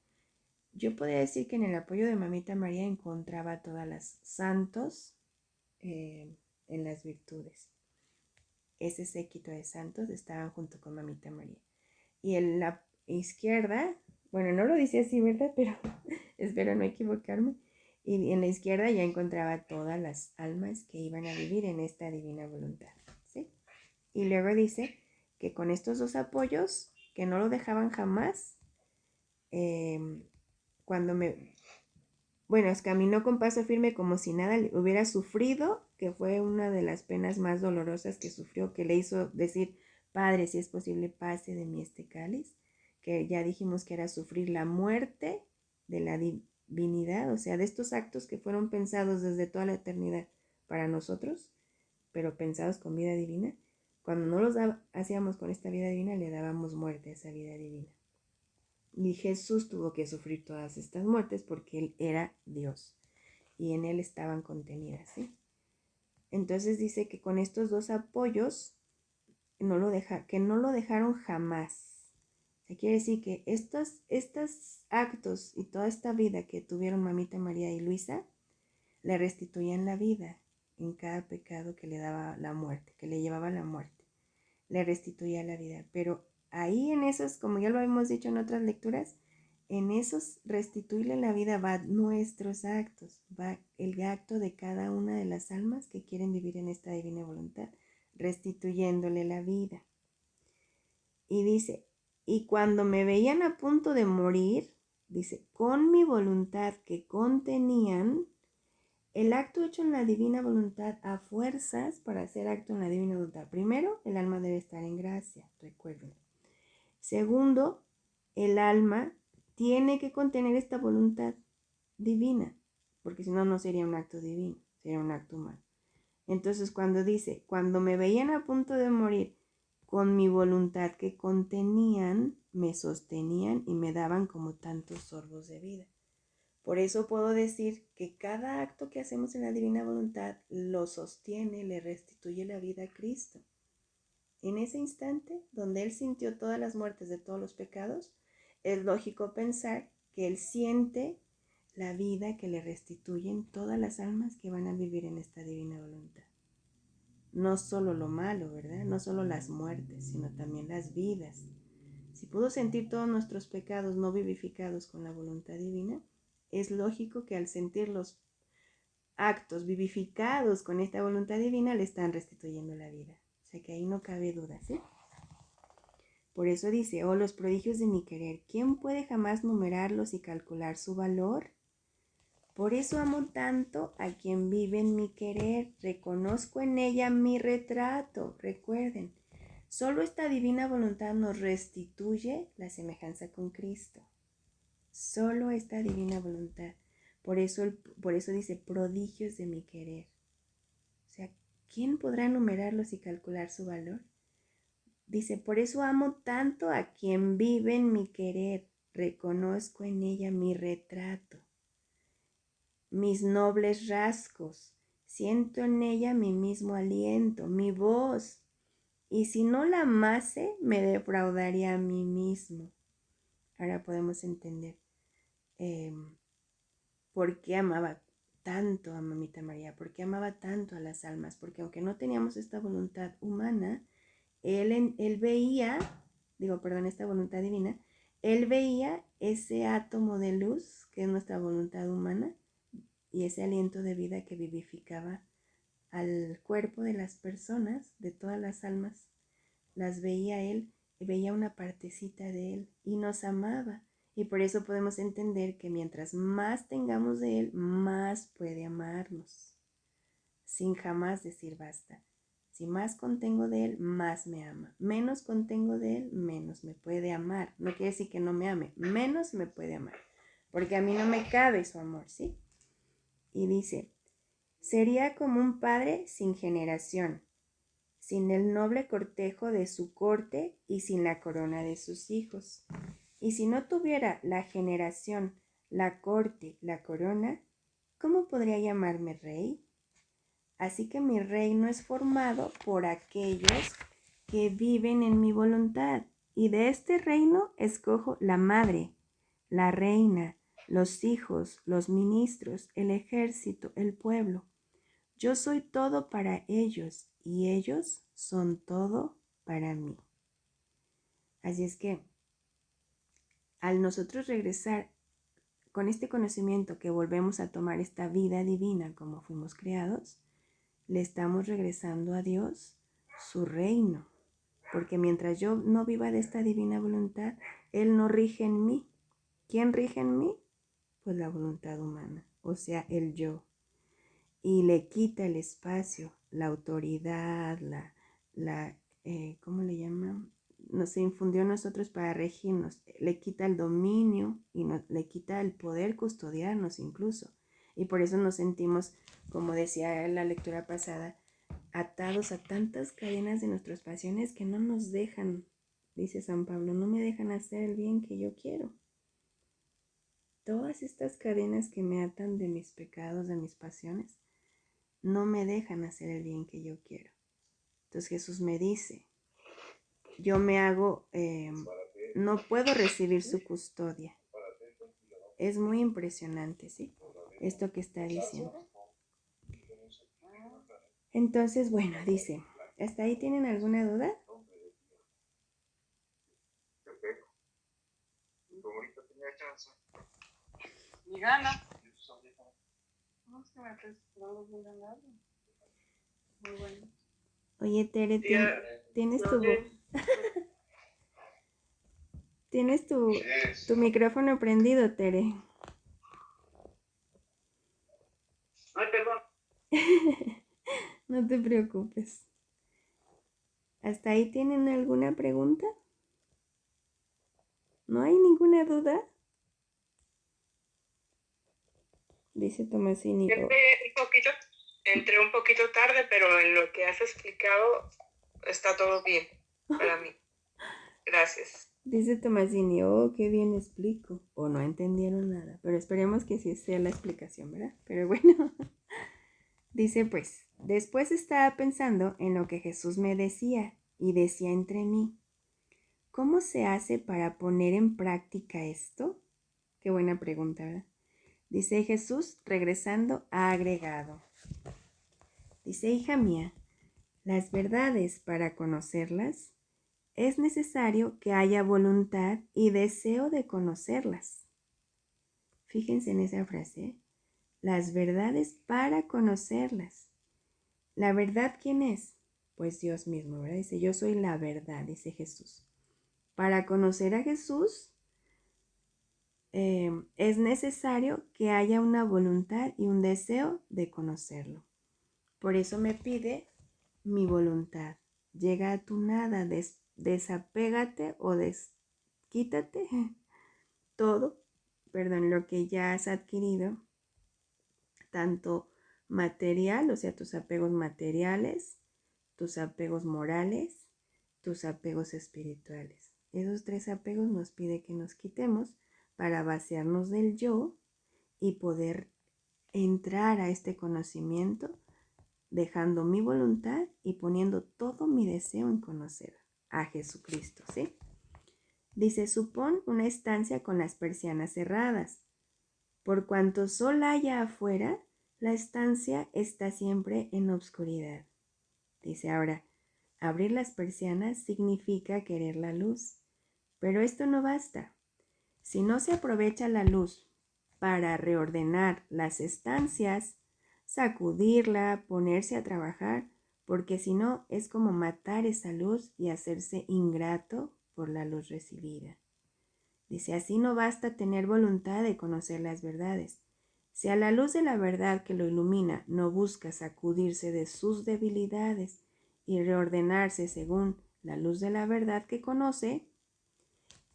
yo podría decir que en el apoyo de mamita María encontraba a todas las santos en las virtudes. Ese séquito de santos estaban junto con mamita María. Y en la izquierda, bueno, no lo dice así, ¿verdad? Pero espero no equivocarme. Y en la izquierda ya encontraba todas las almas que iban a vivir en esta divina voluntad, ¿sí? Y luego dice que con estos dos apoyos, que no lo dejaban jamás, caminó con paso firme como si nada hubiera sufrido, que fue una de las penas más dolorosas que sufrió, que le hizo decir, Padre, si es posible, pase de mí este cáliz, que ya dijimos que era sufrir la muerte de la divinidad, o sea, de estos actos que fueron pensados desde toda la eternidad para nosotros, pero pensados con vida divina. Cuando no los hacíamos con esta vida divina, le dábamos muerte a esa vida divina. Y Jesús tuvo que sufrir todas estas muertes porque Él era Dios y en Él estaban contenidas, ¿sí? Entonces dice que con estos dos apoyos que no lo dejaron jamás. Se quiere decir que estos actos y toda esta vida que tuvieron mamita María y Luisa le restituían la vida en cada pecado que le daba la muerte, que le llevaba a la muerte. Le restituía la vida. Pero ahí en esos, como ya lo hemos dicho en otras lecturas, en esos restituirle la vida va nuestros actos, va el acto de cada una de las almas que quieren vivir en esta divina voluntad, restituyéndole la vida. Y dice, y cuando me veían a punto de morir, dice, con mi voluntad que contenían, el acto hecho en la divina voluntad a fuerzas para hacer acto en la divina voluntad. Primero, el alma debe estar en gracia, recuerden. Segundo, el alma tiene que contener esta voluntad divina, porque si no, no sería un acto divino, sería un acto humano. Entonces, cuando dice, cuando me veían a punto de morir, con mi voluntad que contenían, me sostenían y me daban como tantos sorbos de vida. Por eso puedo decir que cada acto que hacemos en la divina voluntad lo sostiene, le restituye la vida a Cristo. En ese instante, donde Él sintió todas las muertes de todos los pecados, es lógico pensar que Él siente la vida que le restituyen todas las almas que van a vivir en esta divina voluntad. No solo lo malo, ¿verdad? No solo las muertes, sino también las vidas. Si pudo sentir todos nuestros pecados no vivificados con la voluntad divina, es lógico que al sentir los actos vivificados con esta voluntad divina le están restituyendo la vida. O sea que ahí no cabe duda, ¿sí? Por eso dice, oh los prodigios de mi querer, ¿quién puede jamás numerarlos y calcular su valor? Por eso amo tanto a quien vive en mi querer, reconozco en ella mi retrato. Recuerden, solo esta divina voluntad nos restituye la semejanza con Cristo. Solo esta divina voluntad. Por eso dice prodigios de mi querer. O sea, ¿quién podrá enumerarlos y calcular su valor? Dice, por eso amo tanto a quien vive en mi querer, reconozco en ella mi retrato, mis nobles rasgos, siento en ella mi mismo aliento, mi voz, y si no la amase, me defraudaría a mí mismo. Ahora podemos entender por qué amaba tanto a Mamita María, por qué amaba tanto a las almas, porque aunque no teníamos esta voluntad humana, él veía, esta voluntad divina, él veía ese átomo de luz que es nuestra voluntad humana y ese aliento de vida que vivificaba al cuerpo de las personas, de todas las almas, las veía él, veía una partecita de él y nos amaba. Y por eso podemos entender que mientras más tengamos de él, más puede amarnos, sin jamás decir basta. Si más contengo de él, más me ama. Menos contengo de él, menos me puede amar. No quiere decir que no me ame, menos me puede amar. Porque a mí no me cabe su amor, ¿sí? Y dice, sería como un padre sin generación, sin el noble cortejo de su corte y sin la corona de sus hijos. Y si no tuviera la generación, la corte, la corona, ¿cómo podría llamarme rey? Así que mi reino es formado por aquellos que viven en mi voluntad. Y de este reino escojo la madre, la reina, los hijos, los ministros, el ejército, el pueblo. Yo soy todo para ellos y ellos son todo para mí. Así es que al nosotros regresar con este conocimiento que volvemos a tomar esta vida divina como fuimos creados, le estamos regresando a Dios su reino. Porque mientras yo no viva de esta divina voluntad, Él no rige en mí. ¿Quién rige en mí? Pues la voluntad humana, o sea, el yo. Y le quita el espacio, la autoridad, ¿cómo le llaman? Nos infundió a nosotros para regirnos. Le quita el dominio y le quita el poder custodiarnos incluso. Y por eso nos sentimos, como decía en la lectura pasada, atados a tantas cadenas de nuestras pasiones que no nos dejan, dice San Pablo, no me dejan hacer el bien que yo quiero. Todas estas cadenas que me atan de mis pecados, de mis pasiones, no me dejan hacer el bien que yo quiero. Entonces Jesús me dice, yo me hago, no puedo recibir su custodia. Es muy impresionante, ¿sí? Esto que está diciendo. Entonces, bueno, dice, ¿hasta ahí tienen alguna duda?
Mi gana. No, es que me prestó muy ganado. Muy bueno.
Oye, Tere,
Tía,
¿tienes tu,
oye,
tienes tu micrófono prendido, Tere?
ay, perdón.
No te preocupes. ¿Hasta ahí tienen alguna pregunta? ¿No hay ninguna duda? Dice Tomasini. Oh.
Entré un poquito tarde, pero en lo que has explicado está todo bien para mí. Gracias.
Dice Tomasini, oh, qué bien explico. O no entendieron nada, pero esperemos que sí sea la explicación, ¿verdad? Pero bueno, dice pues, después estaba pensando en lo que Jesús me decía y decía entre mí, ¿cómo se hace para poner en práctica esto? Qué buena pregunta, ¿verdad? Dice Jesús, regresando, ha agregado. Dice, hija mía, las verdades para conocerlas es necesario que haya voluntad y deseo de conocerlas. Fíjense en esa frase, las verdades para conocerlas. ¿La verdad quién es? Pues Dios mismo, ¿verdad? Dice, yo soy la verdad, dice Jesús. Para conocer a Jesús es necesario que haya una voluntad y un deseo de conocerlo. Por eso me pide mi voluntad. Llega a tu nada, desapégate o quítate todo, perdón, lo que ya has adquirido, tanto material, o sea, tus apegos materiales, tus apegos morales, tus apegos espirituales. Esos tres apegos nos pide que nos quitemos para vaciarnos del yo y poder entrar a este conocimiento dejando mi voluntad y poniendo todo mi deseo en conocer a Jesucristo, ¿sí? Dice, supón una estancia con las persianas cerradas. Por cuanto sol haya afuera, la estancia está siempre en obscuridad. Dice ahora, abrir las persianas significa querer la luz, pero esto no basta. Si no se aprovecha la luz para reordenar las estancias, sacudirla, ponerse a trabajar, porque si no es como matar esa luz y hacerse ingrato por la luz recibida. Dice, así no basta tener voluntad de conocer las verdades. Si a la luz de la verdad que lo ilumina no busca sacudirse de sus debilidades y reordenarse según la luz de la verdad que conoce,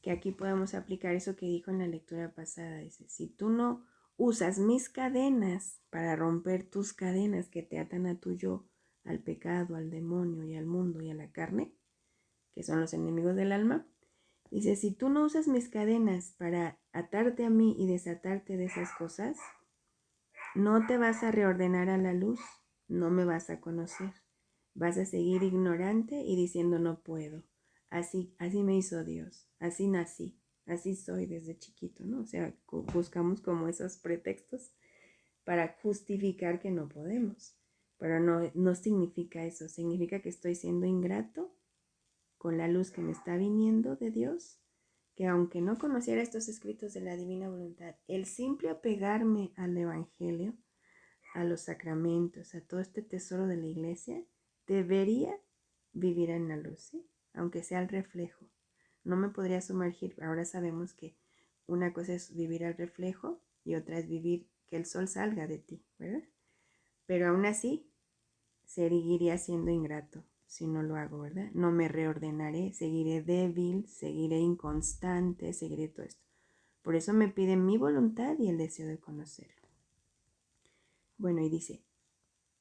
que aquí podemos aplicar eso que dijo en la lectura pasada. Dice, si tú no usas mis cadenas para romper tus cadenas que te atan a tu yo, al pecado, al demonio y al mundo y a la carne, que son los enemigos del alma, dice, si tú no usas mis cadenas para atarte a mí y desatarte de esas cosas, no te vas a reordenar a la luz, no me vas a conocer. Vas a seguir ignorante y diciendo no puedo. Así me hizo Dios, así nací, así soy desde chiquito, ¿no? O sea, buscamos como esos pretextos para justificar que no podemos. Pero no significa eso, significa que estoy siendo ingrato con la luz que me está viniendo de Dios, que aunque no conociera estos escritos de la divina voluntad, el simple apegarme al Evangelio, a los sacramentos, a todo este tesoro de la iglesia, debería vivir en la luz, ¿sí? Aunque sea el reflejo. No me podría sumergir. Ahora sabemos que una cosa es vivir al reflejo y otra es vivir que el sol salga de ti, ¿verdad? Pero aún así, seguiría siendo ingrato si no lo hago, ¿verdad? No me reordenaré, seguiré débil, seguiré inconstante, seguiré todo esto. Por eso me pide mi voluntad y el deseo de conocerlo. Bueno, y dice,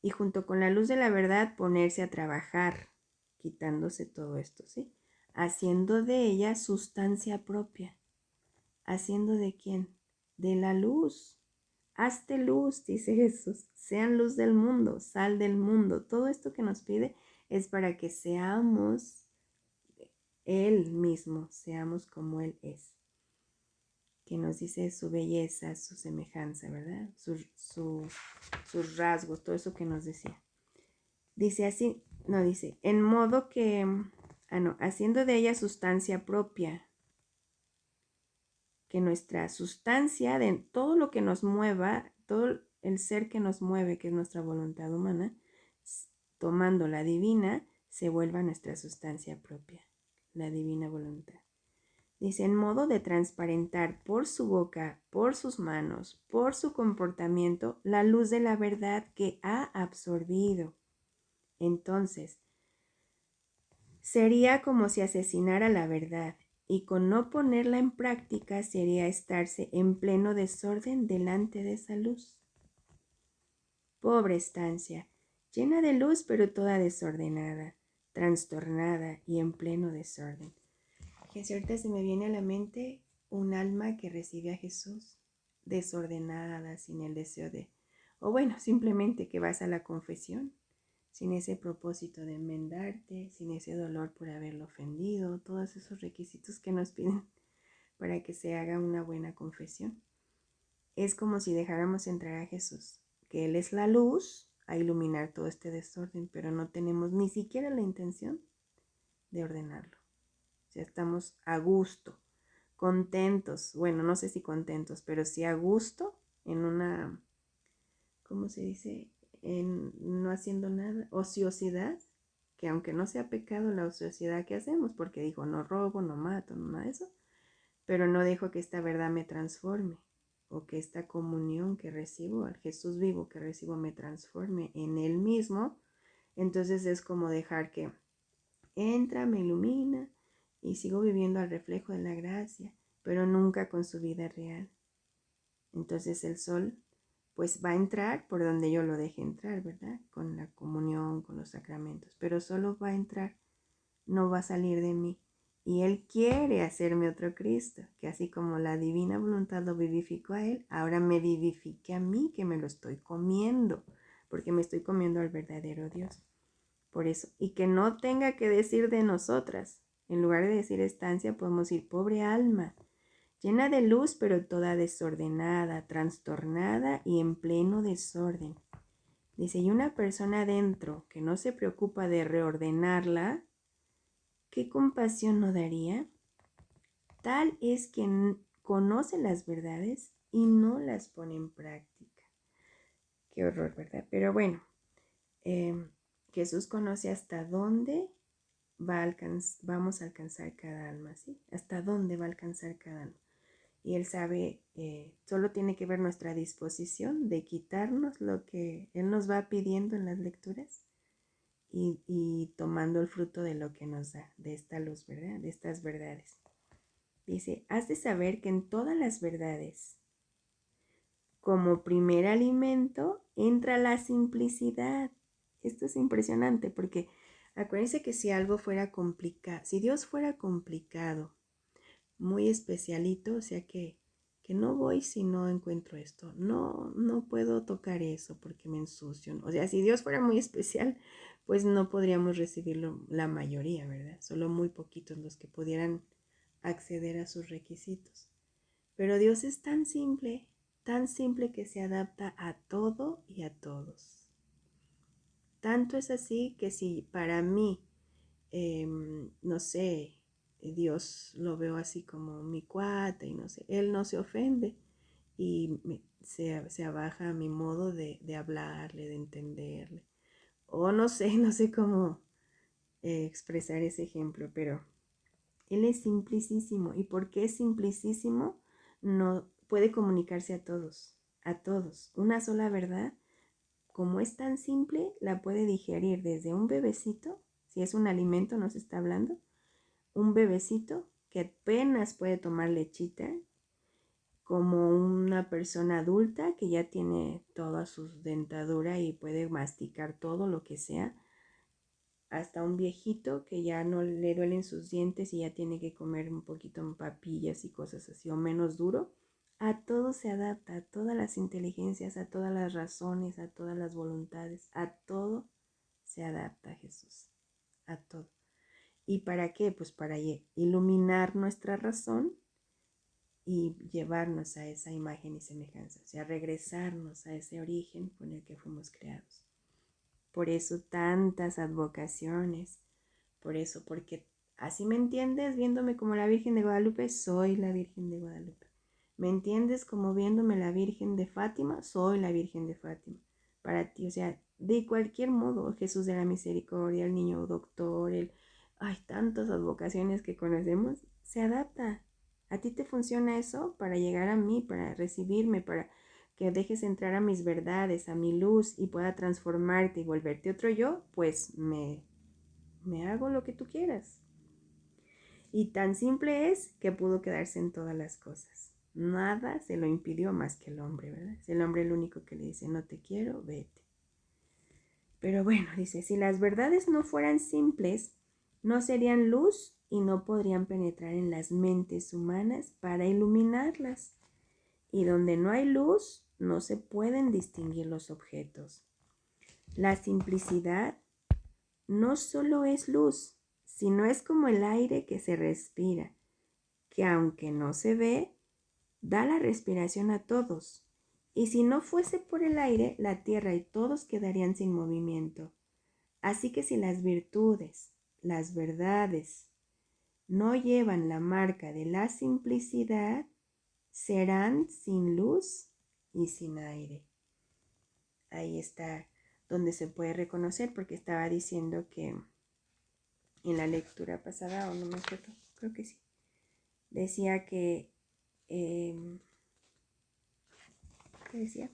y junto con la luz de la verdad ponerse a trabajar, quitándose todo esto, ¿sí? Haciendo de ella sustancia propia. ¿Haciendo de quién? De la luz. Hazte luz, dice Jesús. Sean luz del mundo, sal del mundo. Todo esto que nos pide es para que seamos Él mismo, seamos como Él es. Que nos dice su belleza, su semejanza, ¿verdad? Sus rasgos, todo eso que nos decía. Dice así, no dice, en modo que, haciendo de ella sustancia propia, que nuestra sustancia, de todo lo que nos mueva, todo el ser que nos mueve, que es nuestra voluntad humana, tomando la divina, se vuelva nuestra sustancia propia, la divina voluntad. Dice, en modo de transparentar por su boca, por sus manos, por su comportamiento, la luz de la verdad que ha absorbido. Entonces, sería como si asesinara la verdad, y con no ponerla en práctica sería estarse en pleno desorden delante de esa luz. Pobre estancia, llena de luz pero toda desordenada, trastornada y en pleno desorden. Fíjense, ahorita se me viene a la mente un alma que recibe a Jesús, desordenada, sin el deseo de, o bueno, simplemente que vas a la confesión, sin ese propósito de enmendarte, sin ese dolor por haberlo ofendido, todos esos requisitos que nos piden para que se haga una buena confesión. Es como si dejáramos entrar a Jesús, que Él es la luz a iluminar todo este desorden, pero no tenemos ni siquiera la intención de ordenarlo. O sea, estamos a gusto, contentos, bueno, no sé si contentos, pero sí a gusto en una, ¿cómo se dice? En no haciendo nada, ociosidad, que aunque no sea pecado la ociosidad que hacemos, porque dijo, no robo, no mato, no nada de eso, pero no dejo que esta verdad me transforme, o que esta comunión que recibo, al Jesús vivo que recibo, me transforme en Él mismo. Entonces es como dejar que entra, me ilumina y sigo viviendo al reflejo de la gracia, pero nunca con su vida real. Entonces el sol pues va a entrar por donde yo lo deje entrar, ¿verdad? Con la comunión, con los sacramentos, pero solo va a entrar, no va a salir de mí. Y Él quiere hacerme otro Cristo, que así como la divina voluntad lo vivificó a Él, ahora me vivifique a mí, que me lo estoy comiendo, porque me estoy comiendo al verdadero Dios. Por eso, y que no tenga que decir de nosotras. En lugar de decir estancia, podemos decir pobre alma, llena de luz, pero toda desordenada, trastornada y en pleno desorden. Dice, y una persona adentro que no se preocupa de reordenarla, ¿qué compasión no daría? Tal es quien conoce las verdades y no las pone en práctica. Qué horror, ¿verdad? Pero bueno, Jesús conoce hasta dónde vamos a alcanzar cada alma, ¿sí? Hasta dónde va a alcanzar cada alma. Y Él sabe, solo tiene que ver nuestra disposición de quitarnos lo que Él nos va pidiendo en las lecturas y tomando el fruto de lo que nos da, de esta luz, ¿verdad? De estas verdades. Dice, has de saber que en todas las verdades, como primer alimento, entra la simplicidad. Esto es impresionante porque acuérdense que si algo fuera complicado, si Dios fuera complicado, muy especialito, o sea que no voy si no encuentro esto, no puedo tocar eso porque me ensucio. O sea, si Dios fuera muy especial, pues no podríamos recibirlo la mayoría, ¿verdad? Solo muy poquitos los que pudieran acceder a sus requisitos. Pero Dios es tan simple que se adapta a todo y a todos. Tanto es así que si para mí, no sé, Dios lo veo así como mi cuate y no sé, Él no se ofende y se abaja a mi modo de hablarle, de entenderle. O no sé, no sé cómo expresar ese ejemplo, pero Él es simplicísimo. ¿Y por qué es simplicísimo? No puede comunicarse a todos, a todos. Una sola verdad, como es tan simple, la puede digerir desde un bebecito, si es un alimento nos está hablando, un bebecito que apenas puede tomar lechita, como una persona adulta que ya tiene toda su dentadura y puede masticar todo lo que sea, hasta un viejito que ya no le duelen sus dientes y ya tiene que comer un poquito en papillas y cosas así, o menos duro. A todo se adapta, a todas las inteligencias, a todas las razones, a todas las voluntades, a todo se adapta Jesús, a todo. ¿Y para qué? Pues para iluminar nuestra razón y llevarnos a esa imagen y semejanza, o sea, regresarnos a ese origen con el que fuimos creados. Por eso tantas advocaciones. Por eso, porque así me entiendes viéndome como la Virgen de Guadalupe, soy la Virgen de Guadalupe. ¿Me entiendes como viéndome la Virgen de Fátima? Soy la Virgen de Fátima. Para ti, o sea, de cualquier modo, Jesús de la Misericordia, el niño doctor, hay tantas advocaciones que conocemos, se adapta. ¿A ti te funciona eso para llegar a mí, para recibirme, para que dejes entrar a mis verdades, a mi luz y pueda transformarte y volverte otro yo? Pues me hago lo que tú quieras. Y tan simple es que pudo quedarse en todas las cosas. Nada se lo impidió más que el hombre, ¿verdad? Es el hombre el único que le dice, no te quiero, vete. Pero bueno, dice, si las verdades no fueran simples, no serían luz y no podrían penetrar en las mentes humanas para iluminarlas. Y donde no hay luz, no se pueden distinguir los objetos. La simplicidad no solo es luz, sino es como el aire que se respira, que aunque no se ve, da la respiración a todos. Y si no fuese por el aire, la tierra y todos quedarían sin movimiento. Así que si las virtudes, las verdades, no llevan la marca de la simplicidad, serán sin luz y sin aire. Ahí está donde se puede reconocer, porque estaba diciendo que en la lectura pasada, o no me acuerdo, creo que sí, decía ¿qué decía?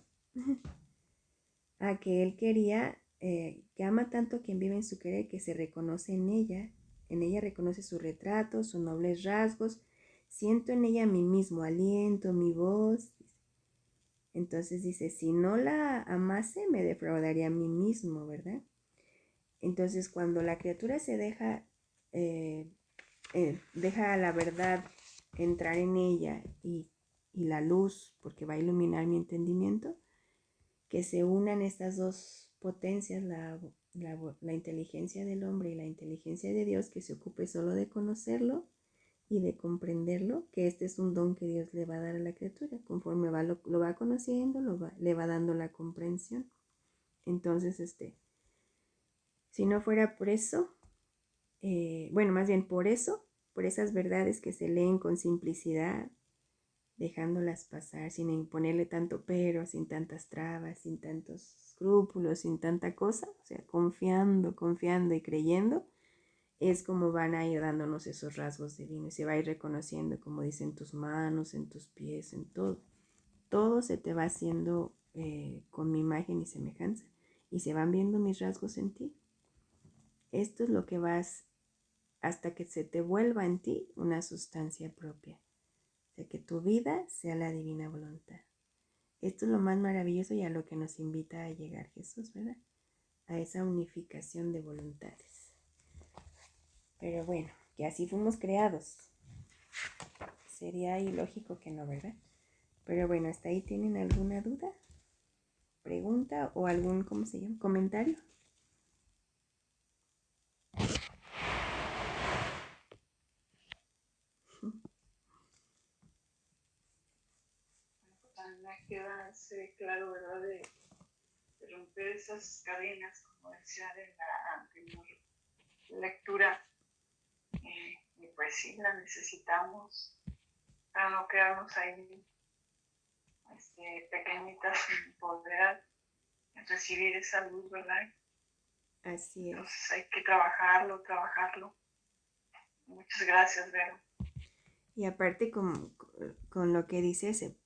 Que él quería, que ama tanto a quien vive en su querer, que se reconoce en ella reconoce su retrato, sus nobles rasgos, siento en ella mi mismo aliento, mi voz. Entonces dice, si no la amase, me defraudaría a mí mismo, ¿verdad? Entonces cuando la criatura se deja la verdad entrar en ella y la luz, porque va a iluminar mi entendimiento, que se unan estas dos potencias, la inteligencia del hombre y la inteligencia de Dios, que se ocupe solo de conocerlo y de comprenderlo, que este es un don que Dios le va a dar a la criatura. Conforme lo va conociendo, le va dando la comprensión. Entonces, si no fuera por eso, bueno, más bien por eso, por esas verdades que se leen con simplicidad, dejándolas pasar sin imponerle tanto pero, sin tantas trabas, sin tantos escrúpulos, sin tanta cosa, o sea, confiando, confiando y creyendo, es como van a ir dándonos esos rasgos divinos. Se va a ir reconociendo, como dicen, en tus manos, en tus pies, en todo. Todo se te va haciendo con mi imagen y semejanza. Y se van viendo mis rasgos en ti. Esto es lo que vas hasta que se te vuelva en ti una sustancia propia. O sea, que tu vida sea la divina voluntad. Esto es lo más maravilloso y a lo que nos invita a llegar Jesús, ¿verdad? A esa unificación de voluntades. Pero bueno, que así fuimos creados. Sería ilógico que no, ¿verdad? Pero bueno, ¿hasta ahí tienen alguna duda, pregunta o algún, ¿cómo se llama? ¿Comentario?
También me queda ese claro, ¿verdad? De romper esas cadenas, como decía en la anterior lectura. Y pues sí, la necesitamos para no quedarnos ahí pequeñitas sin poder recibir esa luz, ¿verdad?
Así es.
Entonces hay que trabajarlo. Muchas gracias, Vero.
Y aparte con lo que dices,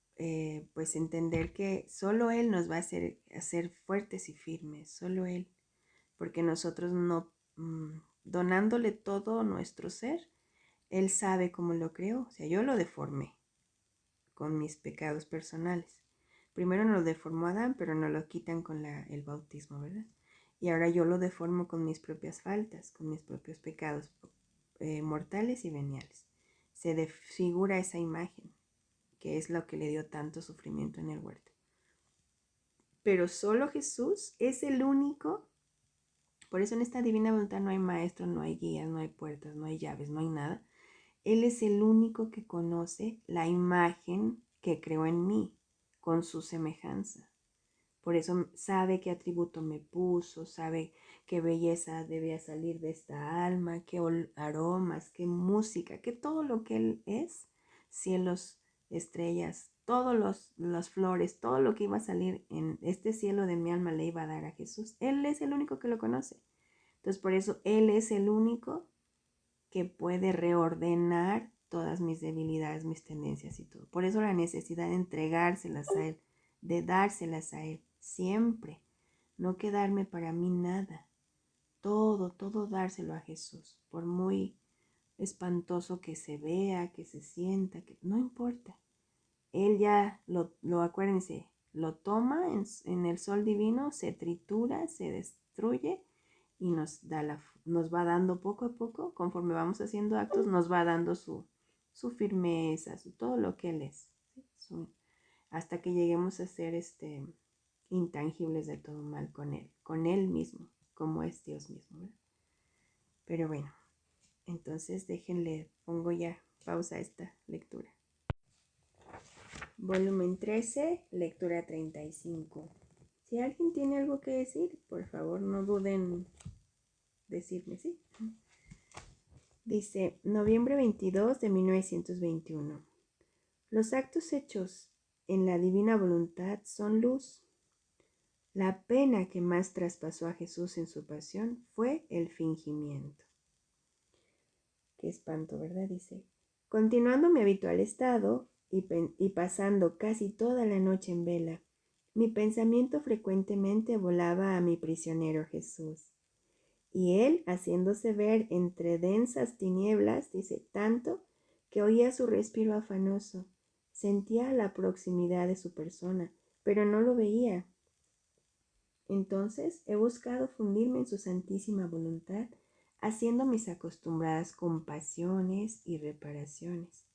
pues entender que solo Él nos va a hacer fuertes y firmes, solo Él, porque nosotros no, donándole todo nuestro ser, Él sabe cómo lo creó, o sea, yo lo deformé con mis pecados personales. Primero nos lo deformó Adán, pero nos lo quitan con el bautismo, ¿verdad? Y ahora yo lo deformo con mis propias faltas, con mis propios pecados mortales y veniales. Se desfigura esa imagen, que es lo que le dio tanto sufrimiento en el huerto. Pero solo Jesús es el único. Por eso en esta divina voluntad no hay maestro, no hay guías, no hay puertas, no hay llaves, no hay nada. Él es el único que conoce la imagen que creó en mí, con su semejanza. Por eso sabe qué atributo me puso, sabe qué belleza debía salir de esta alma, qué aromas, qué música, qué todo lo que Él es, cielos, estrellas, todas las flores, todo lo que iba a salir en este cielo de mi alma le iba a dar a Jesús. Él es el único que lo conoce. Entonces por eso Él es el único que puede reordenar todas mis debilidades, mis tendencias y todo. Por eso la necesidad de entregárselas a Él, de dárselas a Él, siempre. No quedarme para mí nada. Todo dárselo a Jesús. Por muy espantoso que se vea, que se sienta, que no importa. Él ya acuérdense, lo toma en el sol divino, se tritura, se destruye y nos va dando poco a poco, conforme vamos haciendo actos, nos va dando su firmeza, todo lo que Él es, ¿sí? Hasta que lleguemos a ser intangibles de todo mal con Él mismo, como es Dios mismo, ¿verdad? Pero bueno, entonces déjenle, pongo ya pausa a esta lectura. Volumen 13, lectura 35. Si alguien tiene algo que decir, por favor no duden decirme, ¿sí? Dice, noviembre 22 de 1921. Los actos hechos en la divina voluntad son luz. La pena que más traspasó a Jesús en su pasión fue el fingimiento. Qué espanto, ¿verdad? Dice, continuando mi habitual estado y pasando casi toda la noche en vela, mi pensamiento frecuentemente volaba a mi prisionero Jesús. Y él, haciéndose ver entre densas tinieblas, dice, tanto que oía su respiro afanoso, sentía la proximidad de su persona, pero no lo veía. Entonces he buscado fundirme en su santísima voluntad, haciendo mis acostumbradas compasiones y reparaciones.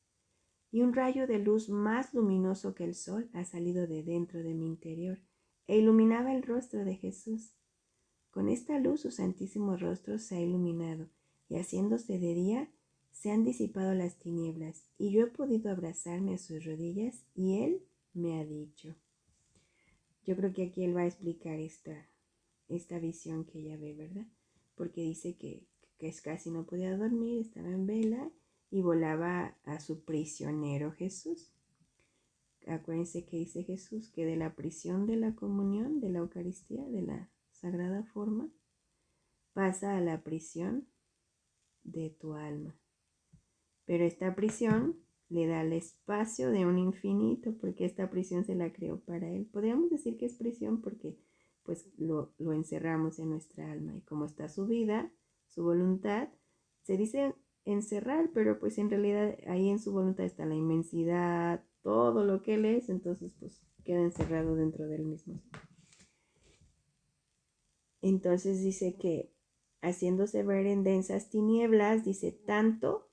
Y un rayo de luz más luminoso que el sol ha salido de dentro de mi interior e iluminaba el rostro de Jesús. Con esta luz su santísimo rostro se ha iluminado y haciéndose de día se han disipado las tinieblas y yo he podido abrazarme a sus rodillas y él me ha dicho. Yo creo que aquí él va a explicar esta visión que ella ve, ¿verdad? Porque dice que casi no podía dormir, estaba en vela y volaba a su prisionero Jesús. Acuérdense que dice Jesús que de la prisión de la comunión, de la Eucaristía, de la Sagrada Forma, pasa a la prisión de tu alma. Pero esta prisión le da el espacio de un infinito porque esta prisión se la creó para él. Podríamos decir que es prisión porque pues lo encerramos en nuestra alma y como está su vida, su voluntad, se dice encerrar, pero pues en realidad ahí en su voluntad está la inmensidad, todo lo que él es, entonces pues queda encerrado dentro de él mismo. Entonces dice que haciéndose ver en densas tinieblas, dice tanto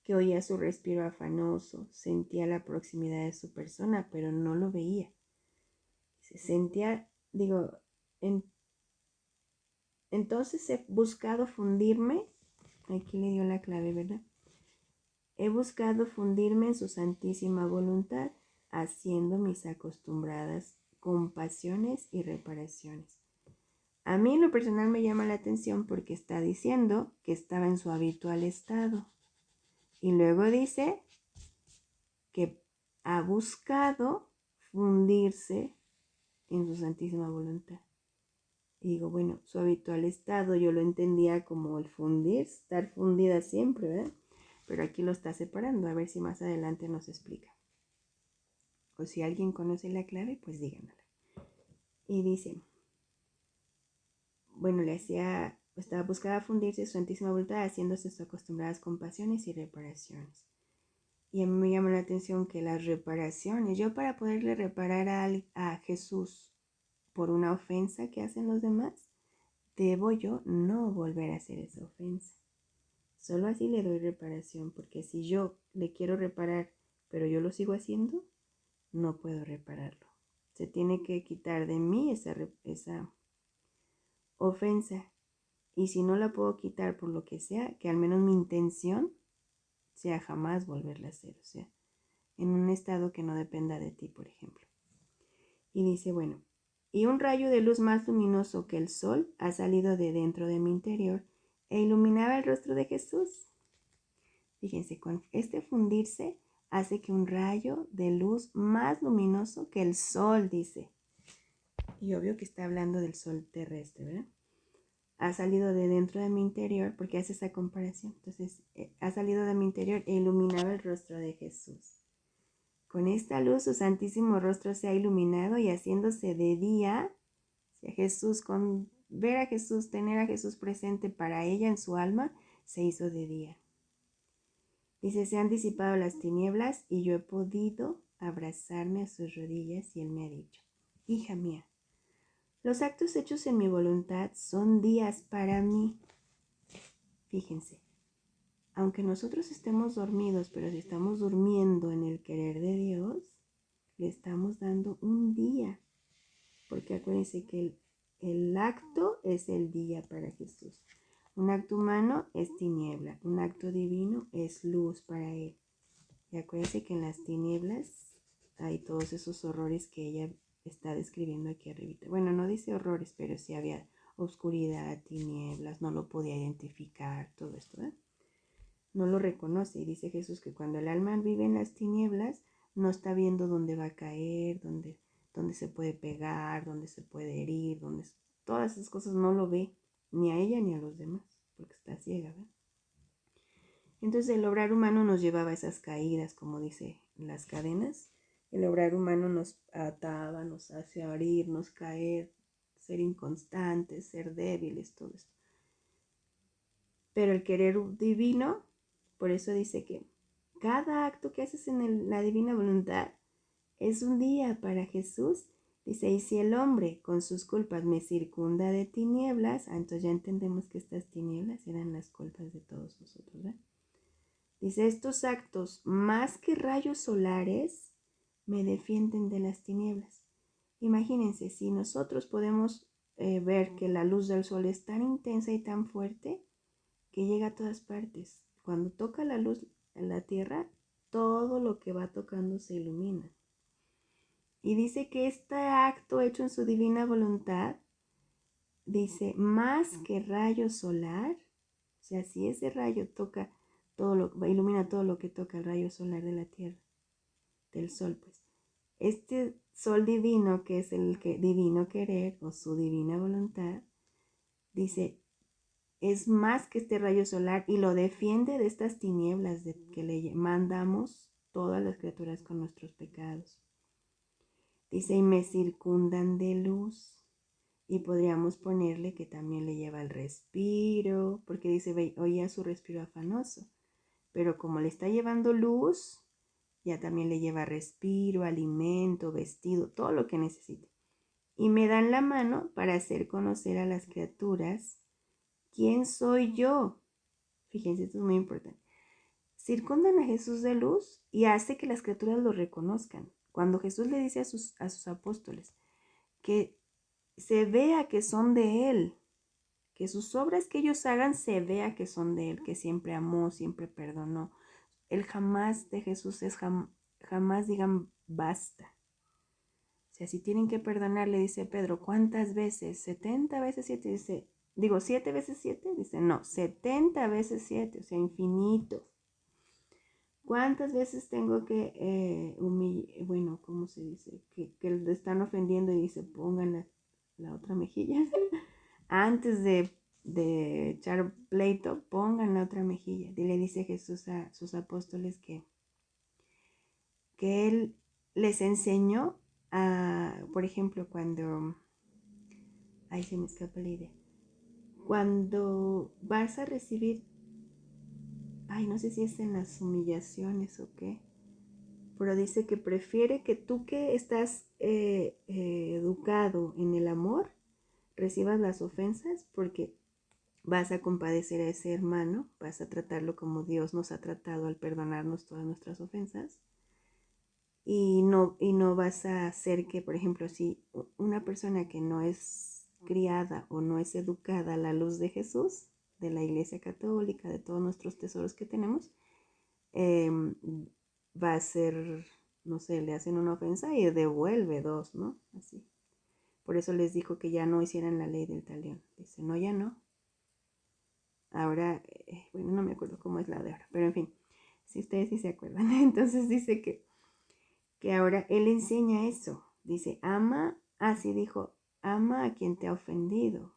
que oía su respiro afanoso, sentía la proximidad de su persona, pero no lo veía. Se sentía, entonces he buscado fundirme, aquí le dio la clave, ¿verdad? He buscado fundirme en su santísima voluntad, haciendo mis acostumbradas compasiones y reparaciones. A mí en lo personal me llama la atención porque está diciendo que estaba en su habitual estado. Y luego dice que ha buscado fundirse en su santísima voluntad. Y digo, bueno, su habitual estado yo lo entendía como el fundir, estar fundida siempre, ¿verdad? Pero aquí lo está separando, a ver si más adelante nos explica. O si alguien conoce la clave, pues díganmela. Y dice, bueno, estaba buscando fundirse su santísima voluntad, haciéndose sus acostumbradas compasiones y reparaciones. Y a mí me llama la atención que las reparaciones, yo para poderle reparar a Jesús por una ofensa que hacen los demás, debo yo no volver a hacer esa ofensa. Solo así le doy reparación, porque si yo le quiero reparar, pero yo lo sigo haciendo, no puedo repararlo. Se tiene que quitar de mí esa ofensa. Y si no la puedo quitar por lo que sea, que al menos mi intención sea jamás volverla a hacer. O sea, en un estado que no dependa de ti, por ejemplo. Y dice, bueno, Y un rayo de luz más luminoso que el sol ha salido de dentro de mi interior e iluminaba el rostro de Jesús. Fíjense, con este fundirse hace que un rayo de luz más luminoso que el sol, dice. Y obvio que está hablando del sol terrestre, ¿verdad? Ha salido de dentro de mi interior, porque hace esa comparación. Entonces, ha salido de mi interior e iluminaba el rostro de Jesús. Con esta luz su santísimo rostro se ha iluminado y haciéndose de día, Jesús, con ver a Jesús, tener a Jesús presente para ella en su alma, se hizo de día. Dice, se han disipado las tinieblas y yo he podido abrazarme a sus rodillas y él me ha dicho, hija mía, los actos hechos en mi voluntad son días para mí. Fíjense, aunque nosotros estemos dormidos, pero si estamos durmiendo en el querer de Dios, le estamos dando un día. Porque acuérdense que el acto es el día para Jesús. Un acto humano es tiniebla, un acto divino es luz para Él. Y acuérdense que en las tinieblas hay todos esos horrores que ella está describiendo aquí arriba. Bueno, no dice horrores, pero sí había oscuridad, tinieblas, no lo podía identificar, todo esto, ¿eh? No lo reconoce. Y dice Jesús que cuando el alma vive en las tinieblas, no está viendo dónde va a caer, dónde se puede pegar, dónde se puede herir, todas esas cosas no lo ve, ni a ella ni a los demás, porque está ciega, ¿verdad? Entonces el obrar humano nos llevaba a esas caídas, como dice las cadenas. El obrar humano nos ataba, nos hace abrirnos, caer, ser inconstantes, ser débiles, todo esto. Pero el querer divino, por eso dice que cada acto que haces en la divina voluntad es un día para Jesús. Dice, y si el hombre con sus culpas me circunda de tinieblas, entonces ya entendemos que estas tinieblas eran las culpas de todos nosotros, ¿verdad? Dice, estos actos, más que rayos solares, me defienden de las tinieblas. Imagínense, si nosotros podemos ver que la luz del sol es tan intensa y tan fuerte que llega a todas partes. Cuando toca la luz en la tierra, todo lo que va tocando se ilumina. Y dice que este acto hecho en su divina voluntad, dice, más que rayo solar, o sea, si ese rayo toca ilumina todo lo que toca el rayo solar de la tierra, del sol, pues. Este sol divino, que es el divino querer o su divina voluntad, dice, es más que este rayo solar y lo defiende de estas tinieblas que le mandamos todas las criaturas con nuestros pecados. Dice, y me circundan de luz. Y podríamos ponerle que también le lleva el respiro, porque dice, oía su respiro afanoso. Pero como le está llevando luz, ya también le lleva respiro, alimento, vestido, todo lo que necesite. Y me dan la mano para hacer conocer a las criaturas quién soy yo. Fíjense, esto es muy importante. Circundan a Jesús de luz y hace que las criaturas lo reconozcan. Cuando Jesús le dice a sus apóstoles que se vea que son de Él, que sus obras que ellos hagan se vea que son de Él, que siempre amó, siempre perdonó. El jamás de Jesús es jamás digan basta. O sea, si tienen que perdonar, le dice Pedro, ¿cuántas veces? 70 veces 7, dice, 7 veces 7, dice, no, 70 veces 7, o sea, infinito. ¿Cuántas veces tengo que humillar? ¿Cómo se dice? Que le están ofendiendo y dice, pongan la otra mejilla. Antes de echar pleito, pongan la otra mejilla. Y le dice Jesús a sus apóstoles que Él les enseñó por ejemplo, ahí se me escapa la idea. Cuando vas a recibir, no sé si es en las humillaciones o qué, pero dice que prefiere que tú que estás educado en el amor, recibas las ofensas porque vas a compadecer a ese hermano, vas a tratarlo como Dios nos ha tratado al perdonarnos todas nuestras ofensas. Y no vas a hacer que, por ejemplo, si una persona que no es criada o no es educada a la luz de Jesús, de la Iglesia Católica, de todos nuestros tesoros que tenemos, va a ser, no sé, le hacen una ofensa y devuelve dos, ¿no? Así. Por eso les dijo que ya no hicieran la ley del talión. Dice, no, ya no. Ahora, bueno, no me acuerdo cómo es la de ahora, pero en fin, si ustedes sí se acuerdan. Entonces dice que ahora Él enseña eso. Dice, ama, así dijo, ama a quien te ha ofendido.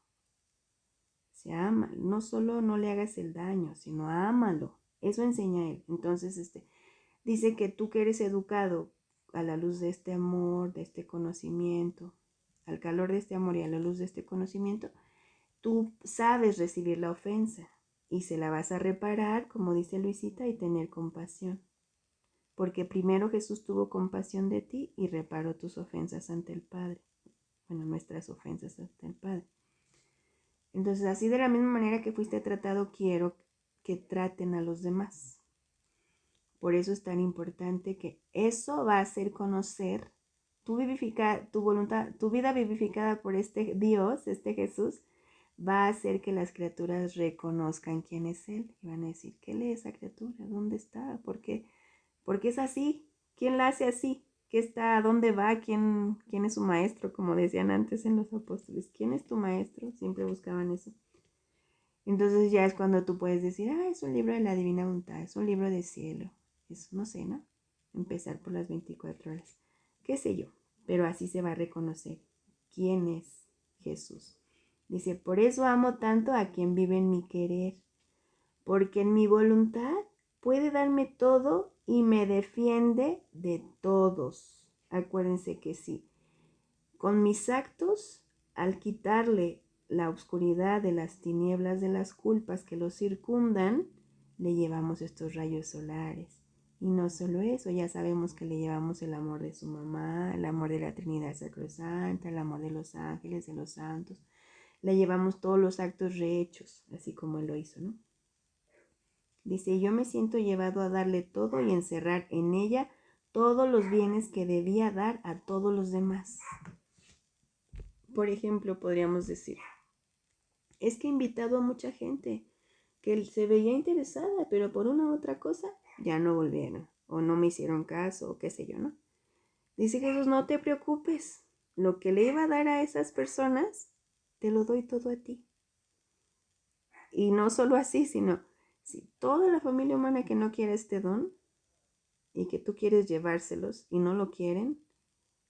Se ama, no solo no le hagas el daño, sino ámalo. Eso enseña Él. Entonces, dice que tú que eres educado a la luz de este amor, de este conocimiento, al calor de este amor y a la luz de este conocimiento, tú sabes recibir la ofensa y se la vas a reparar, como dice Luisita, y tener compasión. Porque primero Jesús tuvo compasión de ti y reparó tus ofensas ante el Padre. Bueno, nuestras ofensas ante el Padre. Entonces, así de la misma manera que fuiste tratado, quiero que traten a los demás. Por eso es tan importante que eso va a hacer conocer tu voluntad, tu vida vivificada por este Dios, este Jesús, va a hacer que las criaturas reconozcan quién es Él. Y van a decir, ¿qué lee esa criatura? ¿Dónde está? ¿Por qué es así? ¿Quién la hace así? ¿Qué está? ¿A dónde va? ¿Quién es su maestro? Como decían antes en los apóstoles. ¿Quién es tu maestro? Siempre buscaban eso. Entonces ya es cuando tú puedes decir, es un libro de la divina voluntad, es un libro de cielo. Es, no sé, ¿no? Empezar por las 24 horas. ¿Qué sé yo? Pero así se va a reconocer quién es Jesús. Dice, por eso amo tanto a quien vive en mi querer, porque en mi voluntad puede darme todo y me defiende de todos. Acuérdense que sí. Con mis actos, al quitarle la oscuridad de las tinieblas de las culpas que lo circundan, le llevamos estos rayos solares. Y no solo eso, ya sabemos que le llevamos el amor de su mamá, el amor de la Trinidad Sacrosanta, el amor de los ángeles, de los santos. Le llevamos todos los actos rehechos, así como él lo hizo, ¿no? Dice, yo me siento llevado a darle todo y encerrar en ella todos los bienes que debía dar a todos los demás. Por ejemplo, podríamos decir, es que he invitado a mucha gente que se veía interesada, pero por una u otra cosa ya no volvieron o no me hicieron caso o qué sé yo, ¿no? Dice Jesús, no te preocupes, lo que le iba a dar a esas personas, te lo doy todo a ti. Y no solo así, sino si toda la familia humana que no quiere este don y que tú quieres llevárselos y no lo quieren,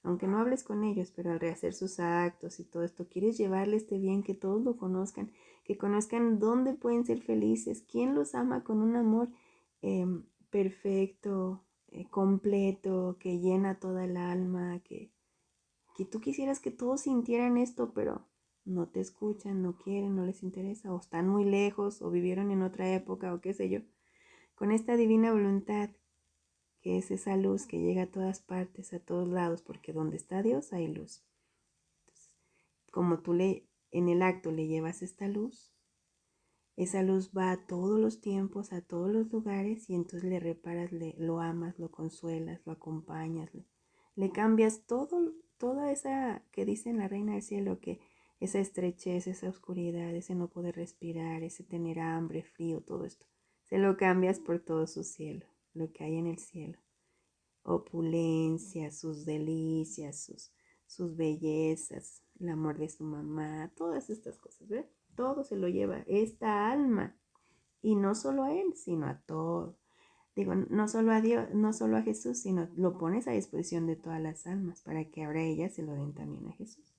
aunque no hables con ellos, pero al rehacer sus actos y todo esto, quieres llevarle este bien, que todos lo conozcan, que conozcan dónde pueden ser felices, quién los ama con un amor perfecto, completo, que llena toda el alma, que tú quisieras que todos sintieran esto, pero no te escuchan, no quieren, no les interesa, o están muy lejos, o vivieron en otra época, o qué sé yo. Con esta divina voluntad, que es esa luz que llega a todas partes, a todos lados, porque donde está Dios hay luz. Entonces, como tú en el acto le llevas esta luz, esa luz va a todos los tiempos, a todos los lugares, y entonces le reparas, lo amas, lo consuelas, lo acompañas, le cambias toda esa que dice en la Reina del Cielo, que esa estrechez, esa oscuridad, ese no poder respirar, ese tener hambre, frío, todo esto, se lo cambias por todo su cielo, lo que hay en el cielo. Opulencia, sus delicias, sus bellezas, el amor de su mamá, todas estas cosas, ¿ves? Todo se lo lleva esta alma. Y no solo a él, sino a todo. Digo, no solo a Dios, no solo a Jesús, sino lo pones a disposición de todas las almas para que ahora ellas se lo den también a Jesús.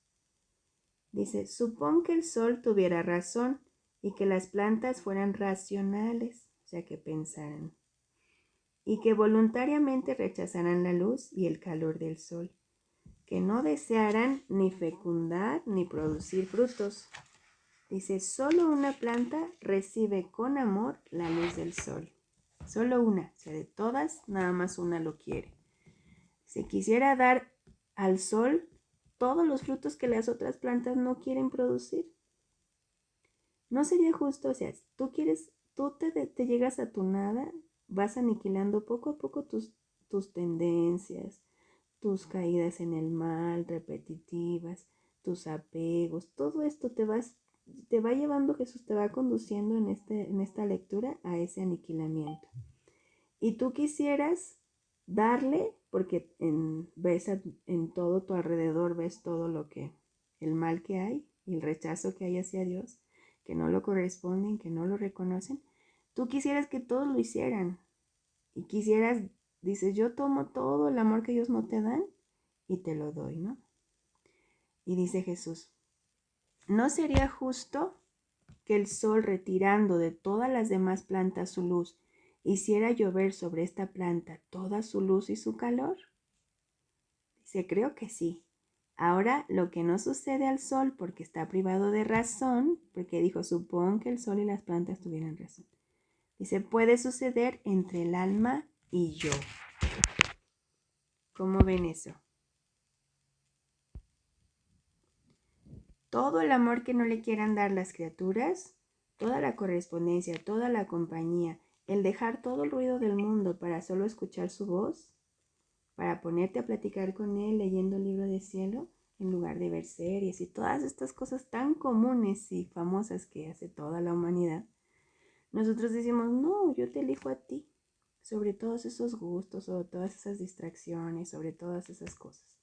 Dice, supón que el sol tuviera razón y que las plantas fueran racionales, o sea, que pensaran, y que voluntariamente rechazaran la luz y el calor del sol, que no desearan ni fecundar ni producir frutos. Dice, solo una planta recibe con amor la luz del sol. Solo una, o sea, de todas, nada más una lo quiere. Si quisiera dar al sol todos los frutos que las otras plantas no quieren producir, no sería justo. O sea, tú te llegas a tu nada, vas aniquilando poco a poco tus tendencias, tus caídas en el mal repetitivas, tus apegos, todo esto te va llevando, Jesús te va conduciendo en esta lectura a ese aniquilamiento. Y tú quisieras darle, porque ves en todo tu alrededor, ves todo lo que el mal que hay y el rechazo que hay hacia Dios, que no lo corresponden, que no lo reconocen, tú quisieras que todos lo hicieran y quisieras, dices, yo tomo todo el amor que ellos no te dan y te lo doy, ¿no? Y dice Jesús, ¿no sería justo que el sol, retirando de todas las demás plantas su luz, hiciera llover sobre esta planta toda su luz y su calor? Dice, creo que sí. Ahora, lo que no sucede al sol porque está privado de razón, porque dijo, supón que el sol y las plantas tuvieran razón. Dice, puede suceder entre el alma y yo. ¿Cómo ven eso? Todo el amor que no le quieran dar las criaturas, toda la correspondencia, toda la compañía, el dejar todo el ruido del mundo para solo escuchar su voz, para ponerte a platicar con él leyendo el libro del cielo, en lugar de ver series y todas estas cosas tan comunes y famosas que hace toda la humanidad, nosotros decimos, no, yo te elijo a ti, sobre todos esos gustos, sobre todas esas distracciones, sobre todas esas cosas.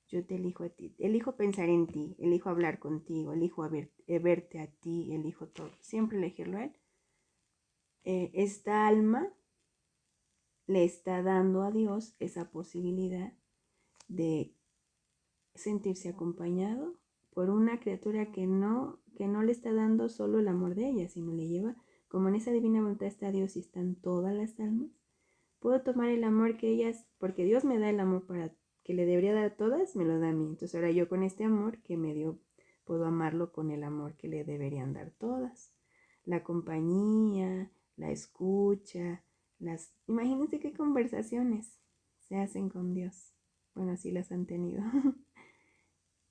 Yo te elijo a ti, elijo pensar en ti, elijo hablar contigo, elijo verte a ti, elijo todo. Siempre elegirlo a él. Esta alma le está dando a Dios esa posibilidad de sentirse acompañado por una criatura que no le está dando solo el amor de ella, sino le lleva, como en esa divina voluntad está Dios y están todas las almas. Puedo tomar el amor que ellas, porque Dios me da el amor para que le debería dar a todas, me lo da a mí. Entonces ahora yo con este amor que me dio, puedo amarlo con el amor que le deberían dar todas. La compañía, la escucha, imagínense qué conversaciones se hacen con Dios. Bueno, sí las han tenido.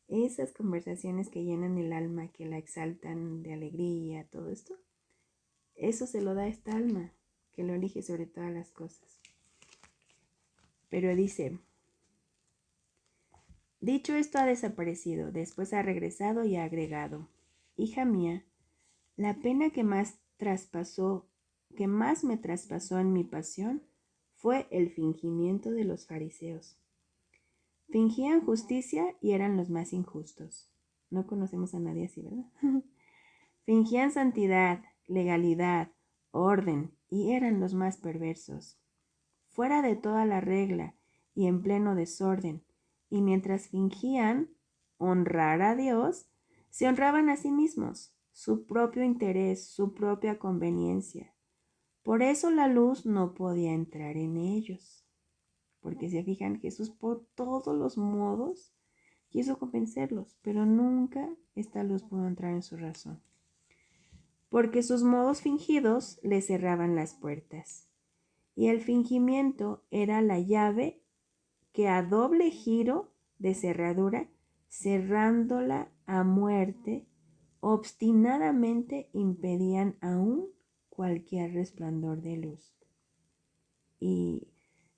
Esas conversaciones que llenan el alma, que la exaltan de alegría, todo esto, eso se lo da a esta alma, que lo elige sobre todas las cosas. Pero dice, dicho esto ha desaparecido, después ha regresado y ha agregado, hija mía, la pena que más me traspasó en mi pasión fue el fingimiento de los fariseos. Fingían justicia y eran los más injustos. No conocemos a nadie así, ¿verdad? Fingían santidad, legalidad, orden y eran los más perversos. Fuera de toda la regla y en pleno desorden, y mientras fingían honrar a Dios, se honraban a sí mismos, su propio interés, su propia conveniencia. Por eso la luz no podía entrar en ellos, porque se fijan, Jesús por todos los modos quiso convencerlos, pero nunca esta luz pudo entrar en su razón, porque sus modos fingidos le cerraban las puertas, y el fingimiento era la llave que a doble giro de cerradura, cerrándola a muerte, obstinadamente impedían aún cualquier resplandor de luz. Y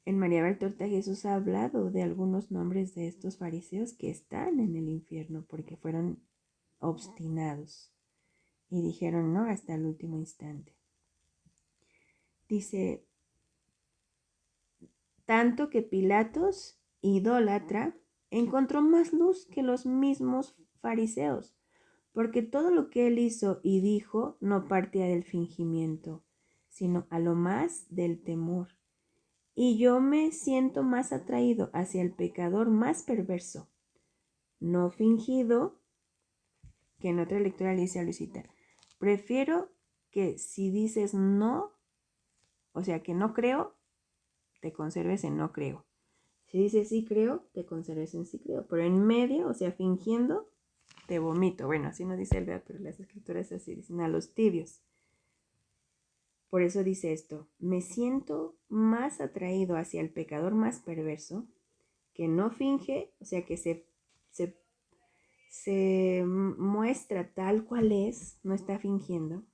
en María Valtorta Jesús ha hablado de algunos nombres de estos fariseos que están en el infierno porque fueron obstinados y dijeron no hasta el último instante. Dice, tanto que Pilatos, idólatra, encontró más luz que los mismos fariseos, porque todo lo que él hizo y dijo no partía del fingimiento, sino a lo más del temor. Y yo me siento más atraído hacia el pecador más perverso, no fingido, que en otra lectura le dice a Luisita, prefiero que si dices no, o sea que no creo, te conserves en no creo. Si dices sí creo, te conserves en sí creo. Pero en medio, o sea, fingiendo, te vomito. Bueno, así no dice el Bea, pero las escrituras así dicen, a los tibios. Por eso dice esto, me siento más atraído hacia el pecador más perverso, que no finge, o sea, que se muestra tal cual es, no está fingiendo,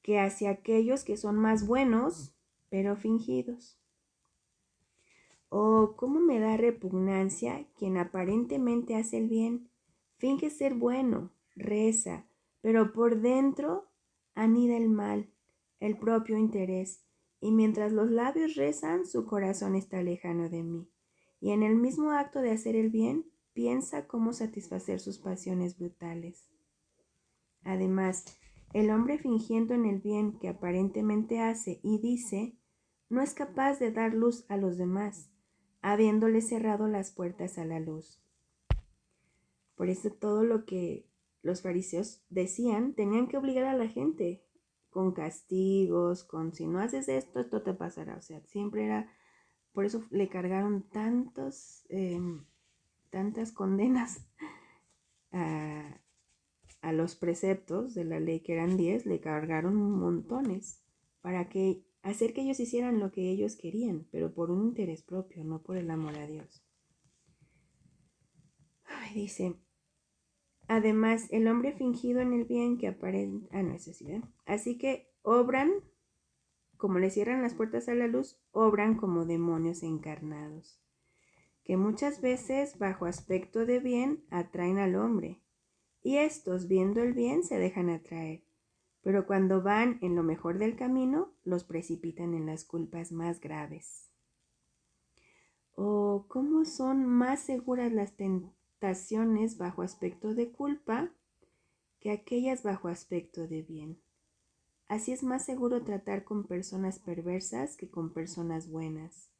que hacia aquellos que son más buenos, pero fingidos. Oh, cómo me da repugnancia quien aparentemente hace el bien, finge ser bueno, reza, pero por dentro anida el mal, el propio interés, y mientras los labios rezan, su corazón está lejano de mí. Y en el mismo acto de hacer el bien, piensa cómo satisfacer sus pasiones brutales. Además, el hombre fingiendo en el bien que aparentemente hace y dice, no es capaz de dar luz a los demás, habiéndole cerrado las puertas a la luz. Por eso todo lo que los fariseos decían, tenían que obligar a la gente con castigos, con si no haces esto, esto te pasará. O sea, siempre era, por eso le cargaron tantas condenas a los preceptos de la ley, que eran 10, le cargaron montones para hacer que ellos hicieran lo que ellos querían, pero por un interés propio, no por el amor a Dios. Ay, dice, además, el hombre fingido en el bien que aparenta... no es así, ¿verdad? Así que obran, como le cierran las puertas a la luz, obran como demonios encarnados, que muchas veces, bajo aspecto de bien, atraen al hombre, y estos, viendo el bien, se dejan atraer, pero cuando van en lo mejor del camino, los precipitan en las culpas más graves. O cómo son más seguras las tentaciones bajo aspecto de culpa que aquellas bajo aspecto de bien. Así es más seguro tratar con personas perversas que con personas buenas,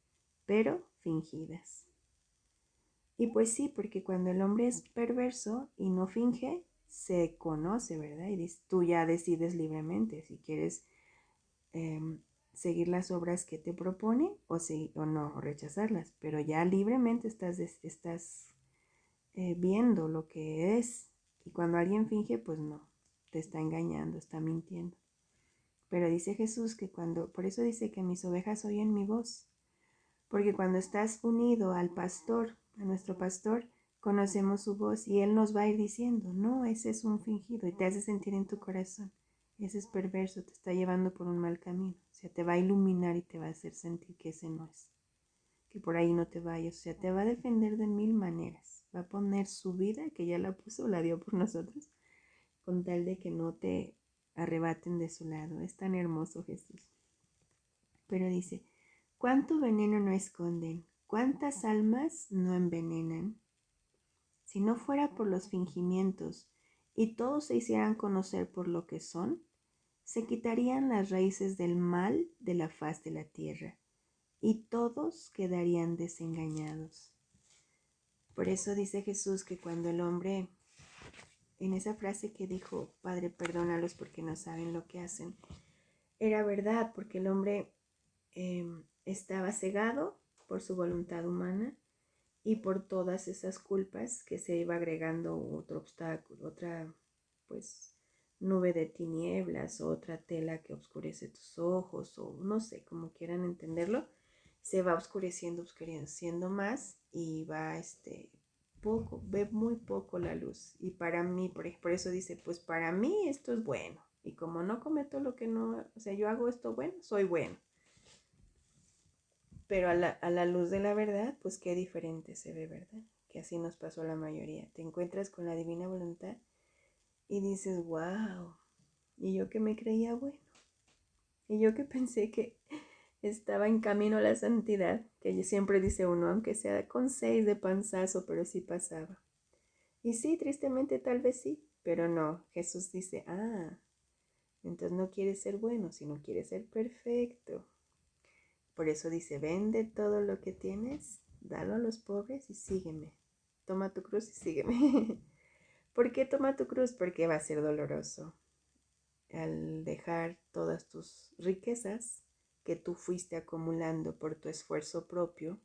pero fingidas. Y pues sí, porque cuando el hombre es perverso y no finge, se conoce, ¿verdad? Y tú ya decides libremente si quieres seguir las obras que te propone o no, o rechazarlas, pero ya libremente estás viendo lo que es. Y cuando alguien finge, pues no, te está engañando, está mintiendo. Pero dice Jesús que por eso dice que mis ovejas oyen mi voz, porque cuando estás unido al pastor, a nuestro pastor, conocemos su voz y él nos va a ir diciendo, no, ese es un fingido, y te hace sentir en tu corazón, ese es perverso, te está llevando por un mal camino, o sea, te va a iluminar y te va a hacer sentir que ese no es, que por ahí no te vayas, o sea, te va a defender de 1000 maneras, va a poner su vida, que ya la puso, la dio por nosotros, con tal de que no te arrebaten de su lado. Es tan hermoso Jesús. Pero dice, ¿cuánto veneno no esconden? ¿Cuántas almas no envenenan? Si no fuera por los fingimientos y todos se hicieran conocer por lo que son, se quitarían las raíces del mal de la faz de la tierra y todos quedarían desengañados. Por eso dice Jesús que cuando el hombre, en esa frase que dijo, Padre, perdónalos porque no saben lo que hacen, era verdad, porque el hombre estaba cegado por su voluntad humana y por todas esas culpas que se iba agregando otro obstáculo, otra pues nube de tinieblas, o otra tela que oscurece tus ojos, o no sé, como quieran entenderlo, se va oscureciendo más y va ve muy poco la luz. Y para mí, por eso dice, pues para mí esto es bueno. Y como no cometo lo que no, o sea, yo hago esto bueno, soy bueno. Pero a la luz de la verdad, pues qué diferente se ve, ¿verdad? Que así nos pasó a la mayoría. Te encuentras con la divina voluntad y dices, wow. Y yo que me creía bueno. Y yo que pensé que estaba en camino a la santidad, que siempre dice uno, aunque sea con 6 de panzazo, pero sí pasaba. Y sí, tristemente tal vez sí, pero no. Jesús dice, entonces no quieres ser bueno, sino quieres ser perfecto. Por eso dice, vende todo lo que tienes, dalo a los pobres y sígueme. Toma tu cruz y sígueme. ¿Por qué toma tu cruz? Porque va a ser doloroso. Al dejar todas tus riquezas que tú fuiste acumulando por tu esfuerzo propio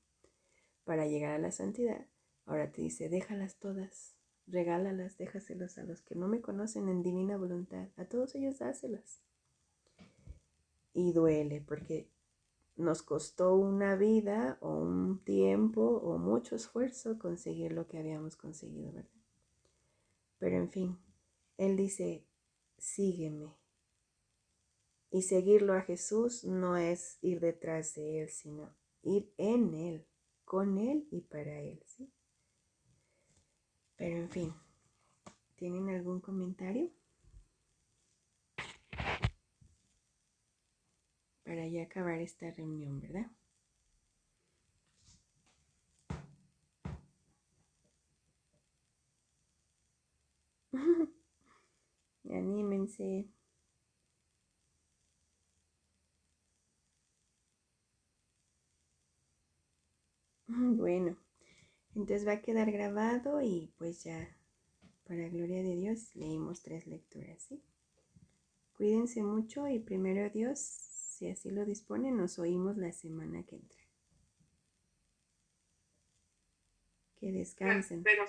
para llegar a la santidad, ahora te dice, déjalas todas, regálalas, déjaselas a los que no me conocen en divina voluntad. A todos ellos dáselas. Y duele porque nos costó una vida o un tiempo o mucho esfuerzo conseguir lo que habíamos conseguido, ¿verdad? Pero en fin, él dice, sígueme. Y seguirlo a Jesús no es ir detrás de él, sino ir en él, con él y para él, ¿sí? Pero en fin, ¿tienen algún comentario? Para ya acabar esta reunión, ¿verdad? Cuídense. Bueno, entonces va a quedar grabado y pues ya, para gloria de Dios, leímos 3 lecturas, ¿sí? Cuídense mucho y primero Dios, si así lo dispone, nos oímos la semana que entra. Que descansen.
Pero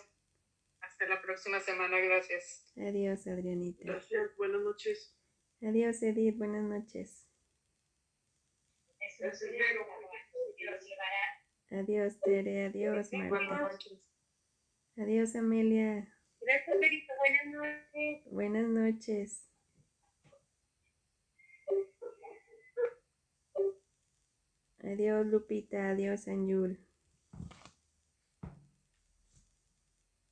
hasta la próxima semana, gracias.
Adiós, Adrianita.
Gracias, buenas noches.
Adiós, Edith, buenas noches. Adiós, Tere, adiós, Marta. Adiós, Amelia.
Gracias, Berito, buenas noches.
Buenas noches. Adiós, Lupita, adiós, Anjul.